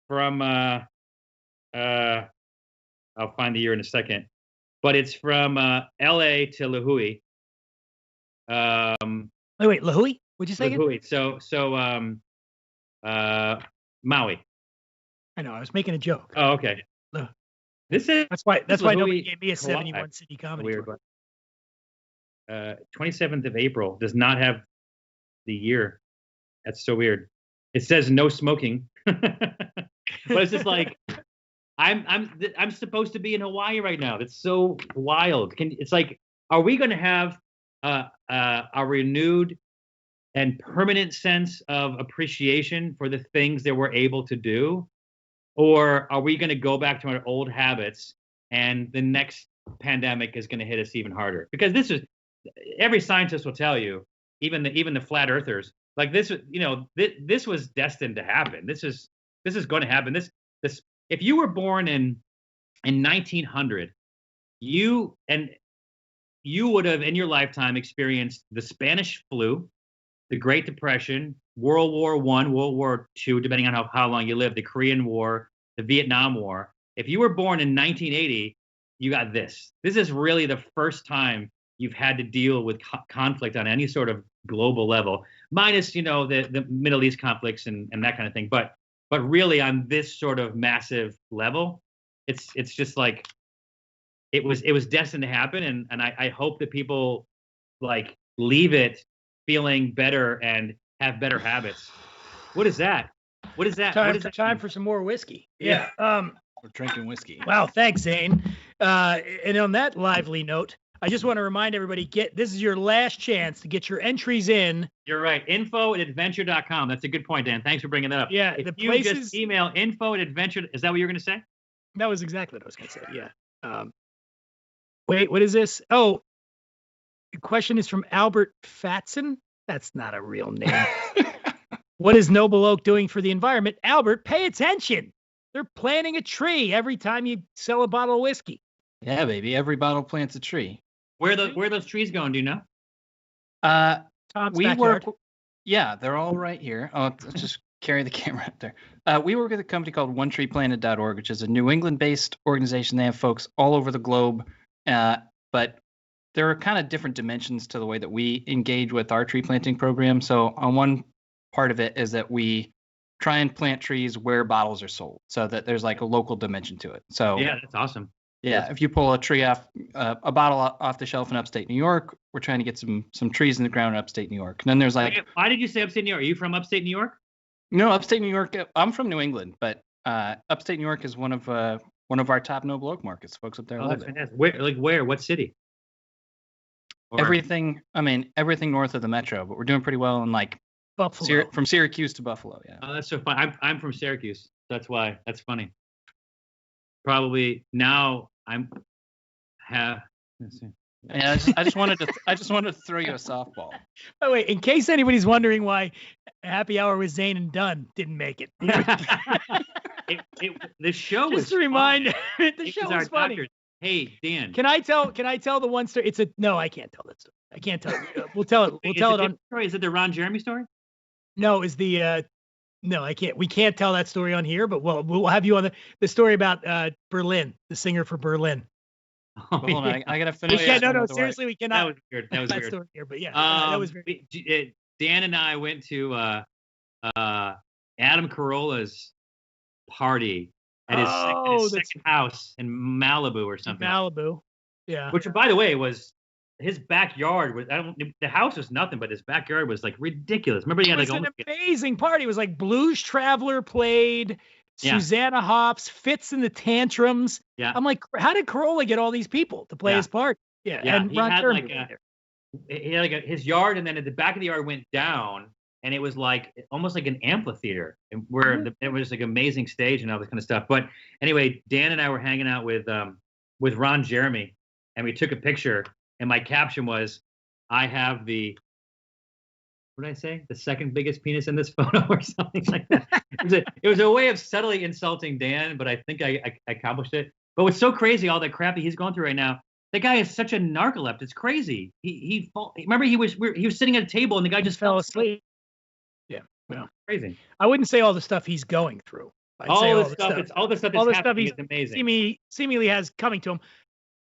from I'll find the year in a second, but it's from L.A. to La Jolla. Wait, La Jolla? What'd you say? La Jolla. So Maui. I know. I was making a joke. Oh, okay. That's why nobody gave me a 71 city comedy. Weird. 27th of April does not have the year. That's so weird. It says no smoking, but it's just like I'm supposed to be in Hawaii right now. That's so wild. It's like, are we going to have a renewed and permanent sense of appreciation for the things that we're able to do, or are we going to go back to our old habits and the next pandemic is going to hit us even harder? Because this is, every scientist will tell you, even the flat earthers, like this, this was destined to happen. This is going to happen. This if you were born in 1900, you would have in your lifetime experienced the Spanish flu, the Great Depression, World War I, World War II, depending on how long you live, the Korean War, the Vietnam War. If you were born in 1980, you got this. This is really the first time you've had to deal with conflict on any sort of global level, minus, the Middle East conflicts and that kind of thing. But really on this sort of massive level, it's just like it was destined to happen. And I hope that people like leave it feeling better and have better habits. What is that? What is that? Time for some more whiskey. Yeah. We're drinking whiskey. Wow. Thanks, Zane. And on that lively note, I just want to remind everybody, this is your last chance to get your entries in. You're right. info@adventure.com. That's a good point, Dan. Thanks for bringing that up. Yeah, if the you places. Just email info@adventure. Is that what you're going to say? That was exactly what I was going to say. Yeah. Wait, what is this? Oh, the question is from Albert Fatson. That's not a real name. What is Noble Oak doing for the environment? Albert, pay attention. They're planting a tree every time you sell a bottle of whiskey. Yeah, baby. Every bottle plants a tree. Where are those trees going? Do you know? Tom's backyard. Yeah, they're all right here. Oh, let's just carry the camera up there. We work with a company called OneTreePlanted.org, which is a New England-based organization. They have folks all over the globe, but there are kind of different dimensions to the way that we engage with our tree planting program. So on one part of it is that we try and plant trees where bottles are sold, so that there's like a local dimension to it. So yeah, that's awesome. Yeah, if you pull a tree off a bottle off the shelf in upstate New York, we're trying to get some trees in the ground in upstate New York. And then there's like, why did you say upstate New York? Are you from upstate New York? No, upstate New York. I'm from New England, but upstate New York is one of our top Noble Oak markets. Folks up there love that's it. Fantastic. Where? What city? Everything north of the metro, but we're doing pretty well in like Buffalo. From Syracuse to Buffalo. Yeah. Oh, that's so fun. I'm from Syracuse. That's why. That's funny. Probably now let's see. Yeah, I just wanted to throw you a softball. By the way, in case anybody's wondering why Happy Hour with Zane and Dunn didn't make it. The show was just to remind the show was funny. Doctors. Hey, Dan. Can I tell the one story? No, I can't tell that story. I can't tell it. We'll tell it. We'll tell it on. Story? Is it the Ron Jeremy story? No, is the no, I can't. We can't tell that story on here, but we'll have you on the story about Berlin, the singer for Berlin. Oh, hold on, I gotta finish. No, seriously, we cannot. That was weird. That was weird. Story here, but yeah, that was very. Dan and I went to Adam Carolla's party at his second house in Malibu or something. Malibu, yeah. Which, by the way, was his backyard. The house was nothing, but his backyard was like ridiculous. Remember, he had like an amazing party. It was like Blues Traveler played. Yeah. Susanna Hoffs, Fits in the Tantrums. Yeah. I'm like, how did Carolla get all these people to play his part? Yeah. And he had his yard, and then at the back of the yard went down, and it was like almost like an amphitheater, where it was like amazing stage and all this kind of stuff. But anyway, Dan and I were hanging out with Ron Jeremy, and we took a picture, and my caption was, "I have the." What did I say? The second biggest penis in this photo, or something like that. It was a way of subtly insulting Dan, but I think I accomplished it. But what's so crazy, all that crap that he's going through right now, that guy is such a narcoleptic. It's crazy. Remember he was sitting at a table and the guy just fell asleep. Yeah, well, crazy. I wouldn't say all the stuff he's going through. All the stuff that's happening is amazing. Seemingly has coming to him.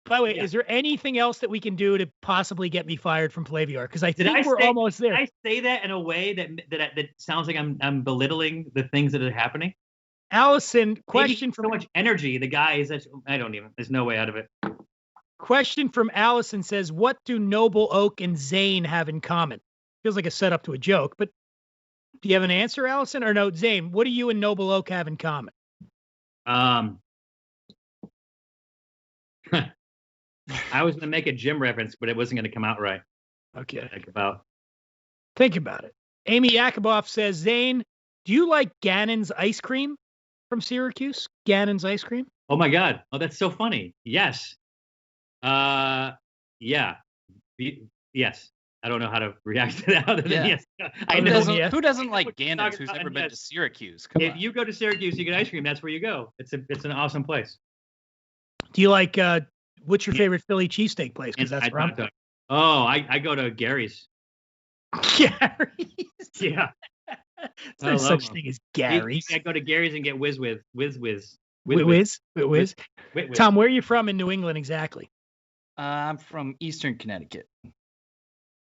By the way, is there anything else that we can do to possibly get me fired from Flaviar? Because I think we're almost there. Did I say that in a way that sounds like I'm belittling the things that are happening? Allison, question from so much energy. The guy is there's no way out of it. Question from Allison says, what do Noble Oak and Zane have in common? Feels like a setup to a joke, but do you have an answer, Allison? Or no, Zane, what do you and Noble Oak have in common? I was going to make a gym reference, but it wasn't going to come out right. Okay. Think about it. Amy Yakuboff says, Zane, do you like Gannon's ice cream from Syracuse? Gannon's ice cream? Oh, my God. Oh, that's so funny. Yes. Yeah. Yes. I don't know how to react to that other than yes. I know. Who doesn't like Gannon's who's never been to Syracuse? If you go to Syracuse, you get ice cream. That's where you go. It's an awesome place. Do you like... what's your favorite Philly cheesesteak place? Because that's where I'm going. Oh, I go to Gary's. Gary's? Yeah. There's no such thing as Gary's. I go to Gary's and get whiz. Tom, where are you from in New England exactly? I'm from Eastern Connecticut.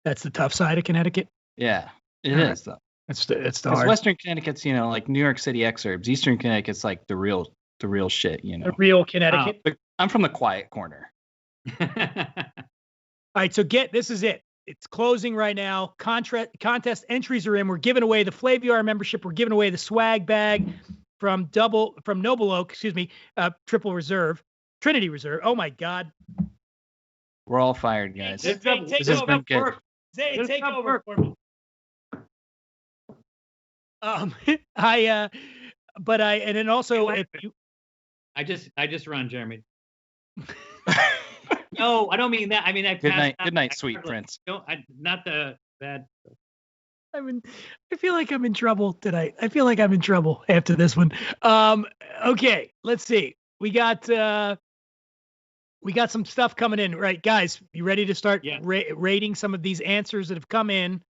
That's the tough side of Connecticut? Yeah, it is though. It's the hard. Western Connecticut's, like New York City exurbs. Eastern Connecticut's like the real shit, The real Connecticut. I'm from the quiet corner. All right, so this is it. It's closing right now. Contest entries are in. We're giving away the Flaviar membership. We're giving away the swag bag from Noble Oak, Trinity Reserve. Oh my God. We're all fired, guys. Take this has been good. Zane, take over for me. And then also if you. I just run, Jeremy. No, I don't mean that. I mean, Good night, sweet prince. Not the bad. I feel like I'm in trouble tonight. I feel like I'm in trouble after this one. Okay, let's see. We got some stuff coming in, right, guys? You ready to start rating some of these answers that have come in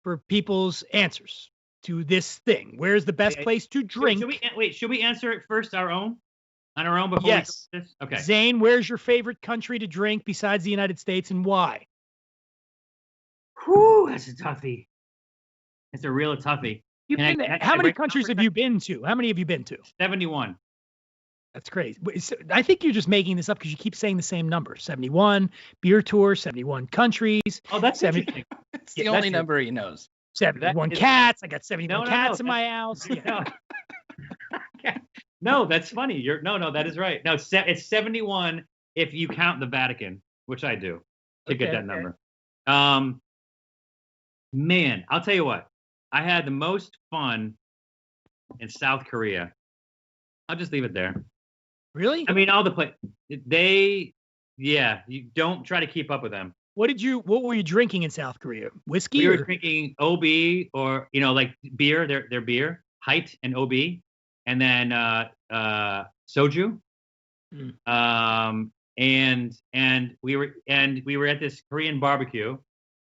for people's answers to this thing? Where's the best place to drink? Should we answer it first, on our own before yes. we do this? Okay. Zane, where's your favorite country to drink besides the United States, and why? Whew, that's a toughie. It's a real toughie. How many countries have you been to? How many have you been to? 71. That's crazy. I think you're just making this up because you keep saying the same number. 71 beer tour, 71 countries. Oh, that's interesting. It's the only number he knows. 71 cats. I got 71 cats in my house. No, that's funny. That is right. No, it's 71 if you count the Vatican, which I do to get that number. Man, I'll tell you what. I had the most fun in South Korea. I'll just leave it there. Really? I mean, all the you don't try to keep up with them. What were you drinking in South Korea? Whiskey? We were drinking OB or, like beer, their beer, Height and OB, and then soju. And we were at this Korean barbecue,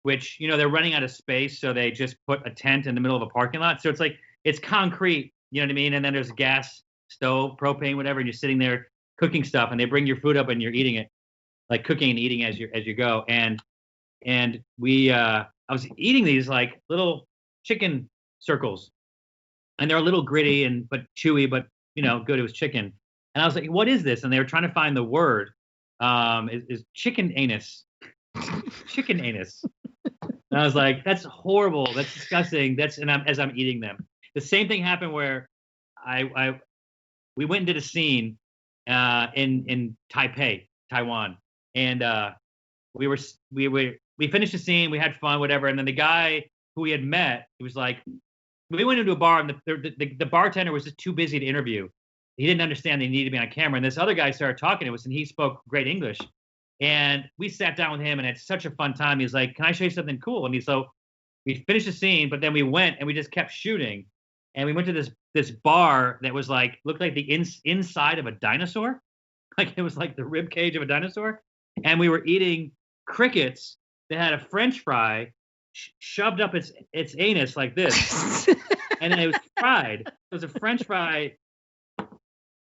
which, they're running out of space, so they just put a tent in the middle of a parking lot. So it's concrete, you know what I mean? And then there's gas stove, propane, whatever, and you're sitting there cooking stuff, and they bring your food up and you're eating it, like cooking and eating as you go. And we I was eating these like little chicken circles, and they're a little gritty but chewy, but good. It was chicken. And I was like, what is this? And they were trying to find the word. Is chicken anus. Chicken anus. And I was like, that's horrible. That's disgusting. As I'm eating them. The same thing happened where we went and did a scene in Taipei, Taiwan. And we finished the scene, we had fun, whatever. And then the guy who we had met, he was like, we went into a bar, and the bartender was just too busy to interview. He didn't understand they needed to be on camera. And this other guy started talking to us, and he spoke great English. And we sat down with him, and had such a fun time. He's like, can I show you something cool? And so we finished the scene, but then we went and we just kept shooting. And we went to this bar that was looked like the inside of a dinosaur. Like it was like the rib cage of a dinosaur. And we were eating crickets that had a French fry shoved up its anus like this. And then it was fried. It was a French fry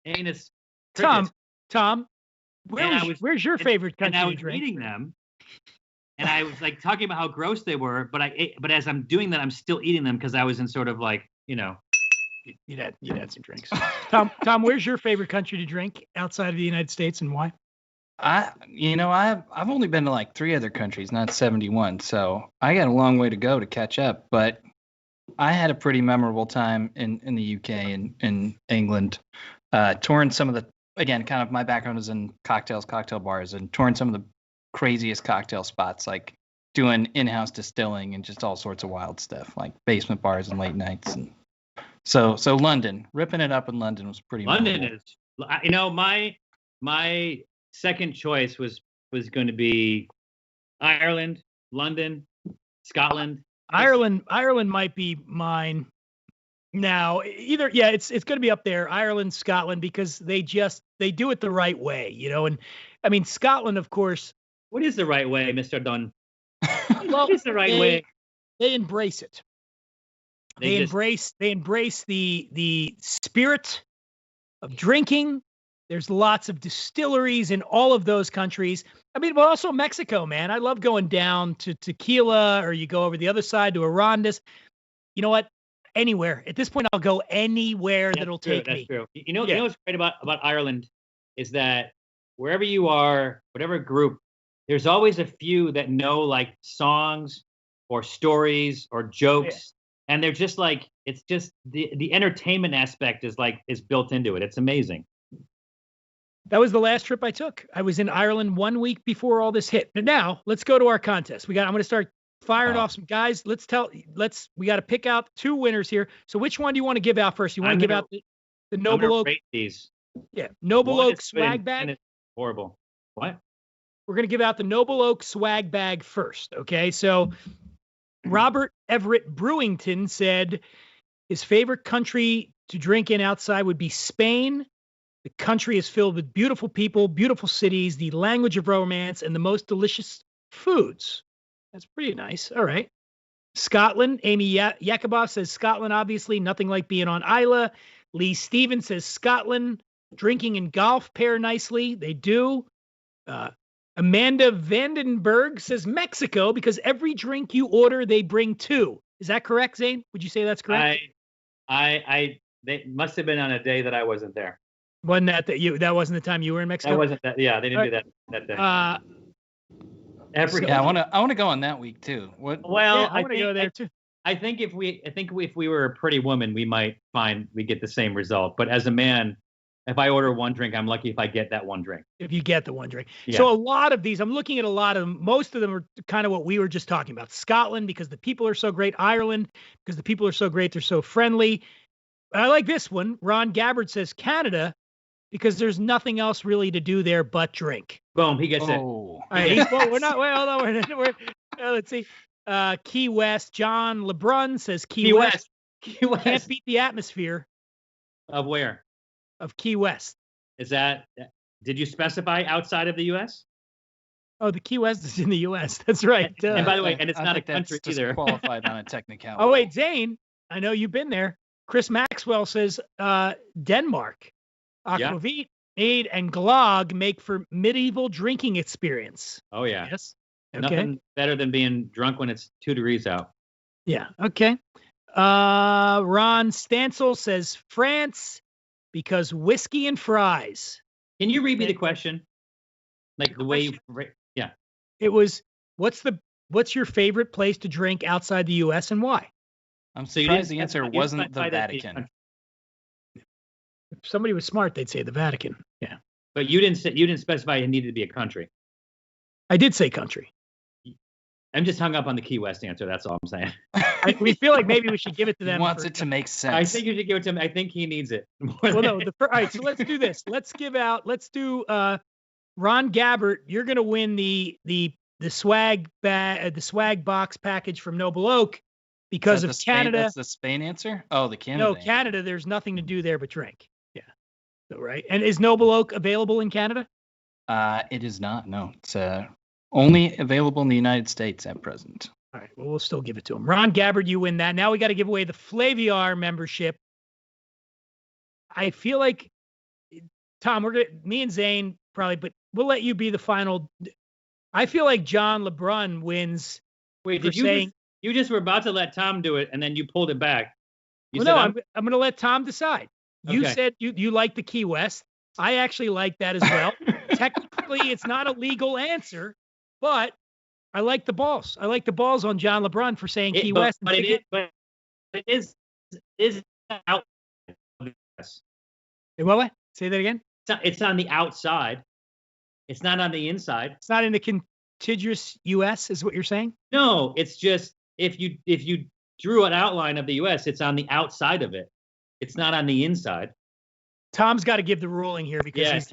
anus cricket. Tom, where's your favorite country and I was to drink? Eating them. And I was talking about how gross they were, but as I'm doing that, I'm still eating them because I was in sort of you'd had some drinks. Tom, where's your favorite country to drink outside of the United States, and why? I've only been to 3 other countries, not 71, so I got a long way to go to catch up. But I had a pretty memorable time in the UK and in England, touring some of the, again, kind of my background is in cocktail bars, and touring some of the craziest cocktail spots, like doing in-house distilling and just all sorts of wild stuff, like basement bars and late nights. And so London, ripping it up in London was pretty memorable. My second choice was going to be Ireland, London, Scotland. Ireland might be mine. Now, it's going to be up there, Ireland, Scotland, because they do it the right way, and I mean, Scotland, of course. What is the right way, Mr. Dunn? What is the right way? They embrace it. They embrace the spirit of drinking. There's lots of distilleries in all of those countries. I mean, but also Mexico, man. I love going down to Tequila, or you go over the other side to Arandas. You know what? Anywhere. At this point, I'll go anywhere that'll take me. That's true. You know what's great about Ireland is that wherever you are, whatever group, there's always a few that know songs or stories or jokes. Yeah. And they're just it's just the entertainment aspect is built into it. It's amazing. That was the last trip I took. I was in Ireland 1 week before all this hit. But now let's go to our contest. I'm going to start firing off some guys. We got to pick out 2 winners here. So which one do you want to give out first? You want to give out the Noble Oak? Rate these. Yeah. Noble Oak swag bag. Horrible. What? We're going to give out the Noble Oak swag bag first. Okay. So Robert Everett Brewington said his favorite country to drink in outside would be Spain. The country is filled with beautiful people, beautiful cities, the language of romance, and the most delicious foods. That's pretty nice. All right. Scotland. Amy Yakubov says Scotland, obviously. Nothing like being on Isla. Lee Stevens says Scotland. Drinking and golf pair nicely. They do. Amanda Vandenberg says Mexico because every drink you order, they bring 2. Is that correct, Zane? Would you say that's correct? They must have been on a day that I wasn't there. Wasn't that wasn't the time you were in Mexico? That wasn't that. Yeah, they didn't do that day. I want to go on that week too. I want to go there too. I think if we were a pretty woman, we might find we get the same result. But as a man, if I order 1 drink, I'm lucky if I get that 1 drink. If you get the 1 drink. Yeah. So a lot of these, I'm looking at a lot of them. Most of them are kind of what we were just talking about. Scotland, because the people are so great. Ireland, because the people are so great. They're so friendly. I like this one. Ron Gabbard says Canada, because there's nothing else really to do there but drink. Boom, he gets it. All right, we're not. Well, hold on. Let's see. Key West. John LeBrun says Key West. Key West. Can't beat the atmosphere. Of where? Of Key West. Is that? Did you specify outside of the U.S.? Oh, the Key West is in the U.S. That's right. And by the way, and it's not a country either. Qualified on a technicality. Oh wait, Zane. I know you've been there. Chris Maxwell says Denmark. Aquavit, Aid, and Glog make for medieval drinking experience. Oh, yeah. Yes. Okay. Nothing better than being drunk when it's 2 degrees out. Yeah. Okay. Ron Stansel says France because whiskey and fries. Can you read me the question? Like the way you... Yeah. It was, what's your favorite place to drink outside the U.S. and why? I'm surprised the answer wasn't the Vatican. If somebody was smart, they'd say the Vatican. Yeah. But you didn't specify it needed to be a country. I did say country. I'm just hung up on the Key West answer. That's all I'm saying. We feel like maybe we should give it to them. He wants it to make sense. I think you should give it to him. I think he needs it. Well, no. All right. So let's do this. Let's do Ron Gabbert. You're going to win the swag bag, the swag box package from Noble Oak because of Canada. That's the Spain answer. Oh, the Canada. No, Canada. There's nothing to do there but drink. Yeah. So right. And is Noble Oak available in Canada? It is not. No, it's only available in the United States at present. All right. Well, we'll still give it to him. Ron Gabbard, you win that. Now we got to give away the Flaviar membership. I feel like, Tom, me and Zane probably, but we'll let you be the final. I feel like John LeBrun wins. Wait, did you just were about to let Tom do it and then you pulled it back? I'm going to let Tom decide. You said you like the Key West. I actually like that as well. Technically, it's not a legal answer, but I like the balls. I like the balls on John LeBrun for saying Key West. But it is out of the U.S. What? Say that again? It's on the outside. It's not on the inside. It's not in the contiguous U.S. is what you're saying? No, it's just if you drew an outline of the U.S., it's on the outside of it. It's not on the inside. Tom's got to give the ruling here because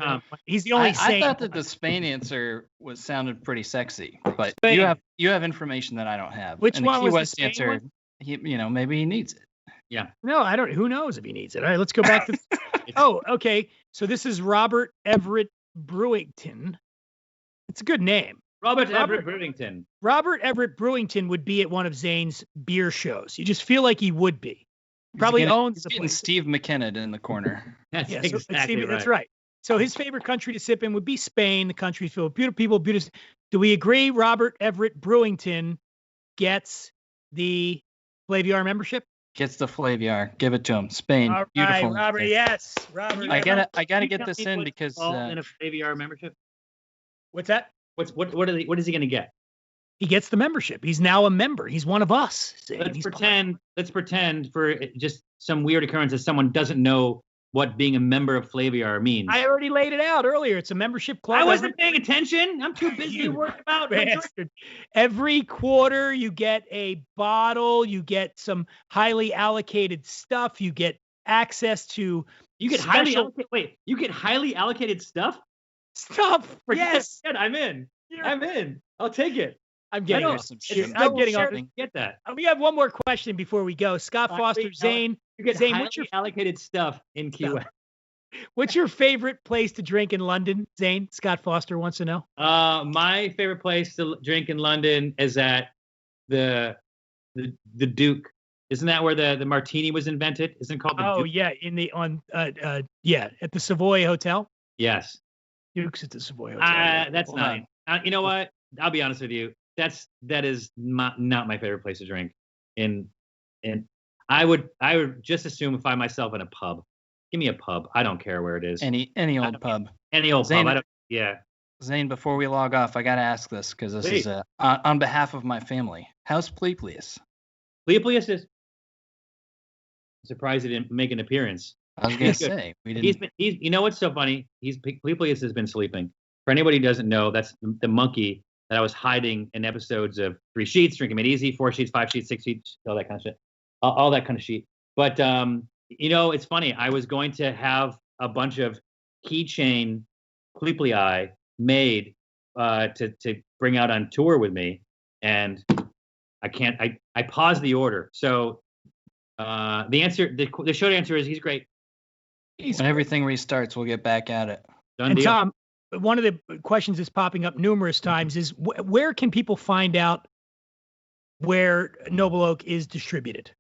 he's the only sane. I thought that the Spain answer sounded pretty sexy, but Spain. you have information that I don't have. Which and one the Key was West the Spain answer? One? Maybe he needs it. Yeah. No, I don't. Who knows if he needs it? All right, let's go back to. Oh, okay. So this is Robert Everett Brewington. It's a good name. Robert Everett Brewington. Robert Everett Brewington would be at one of Zane's beer shows. You just feel like he would be. Probably owns the place. Steve McKenna in the corner. That's exactly right. That's right. So his favorite country to sip in would be Spain. The country's filled with beautiful people, beautiful. Do we agree Robert Everett Brewington gets the Flaviar membership? Gets the Flaviar. Give it to him. Spain. All beautiful. Right, Robert. Yes, Robert. I gotta get this in because in a Flaviar membership. What's that? What is he going to get? He gets the membership. He's now a member. He's one of us. Let's pretend for just some weird occurrence that someone doesn't know what being a member of Flaviar means. I already laid it out earlier. It's a membership club. I wasn't paying attention. I'm too busy worried about every quarter you get a bottle, you get some highly allocated stuff, you get access to you get highly allocated stuff? Yes. I'm in. I'm in. I'll take it. I'm getting some shit. I'm getting off. Get that. We have one more question before we go. Scott Foster, Zane. You get Zane, highly allocated stuff in Key West. What's your favorite place to drink in London, Zane? Scott Foster wants to know. My favorite place to drink in London is at the Duke. Isn't that where the martini was invented? Isn't it called the Duke? Oh yeah, at the Savoy Hotel. Yes. Duke's at the Savoy Hotel. That's nice. You know what? I'll be honest with you. That is not my favorite place to drink. And I would just assume find myself in a pub. Give me a pub. I don't care where it is. Any old pub. Any old pub. Yeah. Zane, before we log off, I gotta ask this because this is on behalf of my family. How's Flaviar? Flaviar is surprised he didn't make an appearance. I was gonna say we didn't. He's you know what's so funny? Flaviar has been sleeping. For anybody who doesn't know, that's the monkey that I was hiding in episodes of 3 Sheets, Drinking Made Easy, 4 Sheets, 5 Sheets, 6 Sheets, all that kind of shit, all that kind of shit. But it's funny. I was going to have a bunch of keychain Flaviar made to bring out on tour with me, and I can't. I paused the order. So the short answer is he's great. When everything restarts, we'll get back at it. Done deal. Tom, one of the questions that's popping up numerous times is where can people find out where Noble Oak is distributed?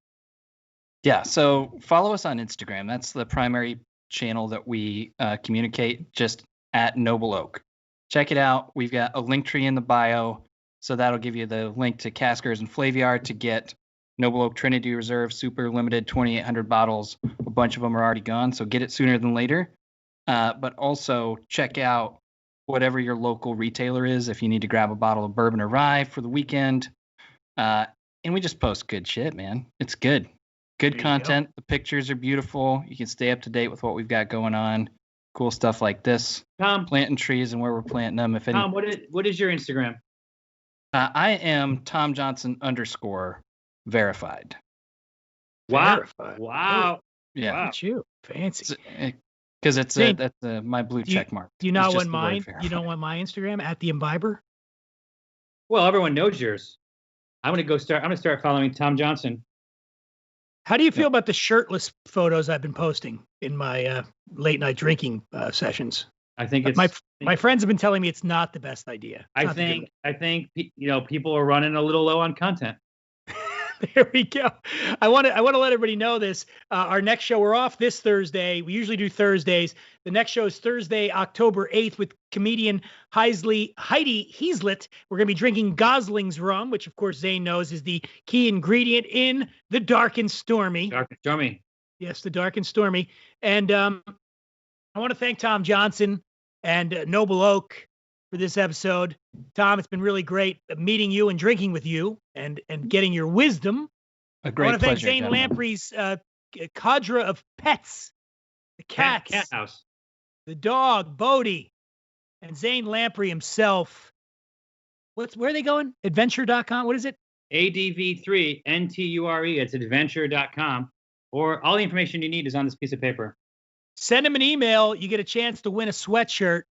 Yeah, so follow us on Instagram. That's the primary channel that we communicate, just at Noble Oak. Check it out. We've got a link tree in the bio, so that'll give you the link to Caskers and Flaviar to get Noble Oak Trinity Reserve, super limited, 2,800 bottles. A bunch of them are already gone, so get it sooner than later. But also check out whatever your local retailer is if you need to grab a bottle of bourbon or rye for the weekend. And we just post good shit, man. It's good. Good content. The pictures are beautiful. You can stay up to date with what we've got going on. Cool stuff like this. Tom, planting trees and where we're planting them. Tom, what is your Instagram? I am Tom Johnson _ verified. Wow. Verified. Wow. Yeah. Look at you. Fancy. Because that's my blue check mark. Do you not want mine? You don't want my Instagram at the Imbiber? Well, everyone knows yours. I'm gonna start following Tom Johnson. How do you feel about the shirtless photos I've been posting in my late night drinking sessions? I think it's my friends have been telling me it's not the best idea. I think people are running a little low on content. There we go. I want to let everybody know this. Our next show, we're off this Thursday. We usually do Thursdays. The next show is Thursday, October 8th with comedian Heidi Heaslett. We're going to be drinking Gosling's rum, which of course Zane knows is the key ingredient in the Dark and Stormy. Dark and Stormy. Yes, the Dark and Stormy. And I want to thank Tom Johnson and Noble Oak for this episode. Tom, it's been really great meeting you and drinking with you and getting your wisdom. A great pleasure. I want to thank Zane Lamprey's cadre of pets, the cats, cat house, the dog, Bodie, and Zane Lamprey himself. Where are they going? Adventure.com? What is it? ADV3 NTURE. It's adventure.com. Or all the information you need is on this piece of paper. Send him an email. You get a chance to win a sweatshirt.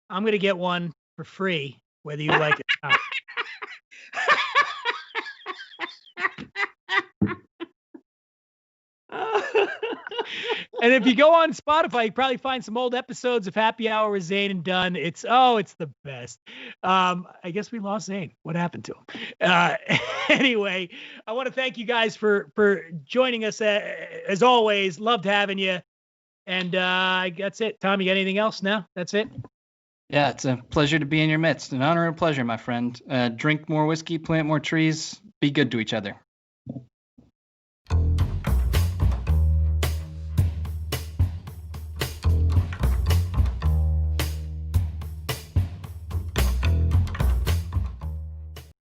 I'm going to get one for free, whether you like it or not. And if you go on Spotify, you probably find some old episodes of Happy Hour with Zane and Dunn. It's the best. I guess we lost Zane. What happened to him? Anyway, I want to thank you guys for joining us. As always, loved having you. And that's it. Tom, you got anything else now? That's it? Yeah, it's a pleasure to be in your midst. An honor and a pleasure, my friend. Drink more whiskey, plant more trees, be good to each other.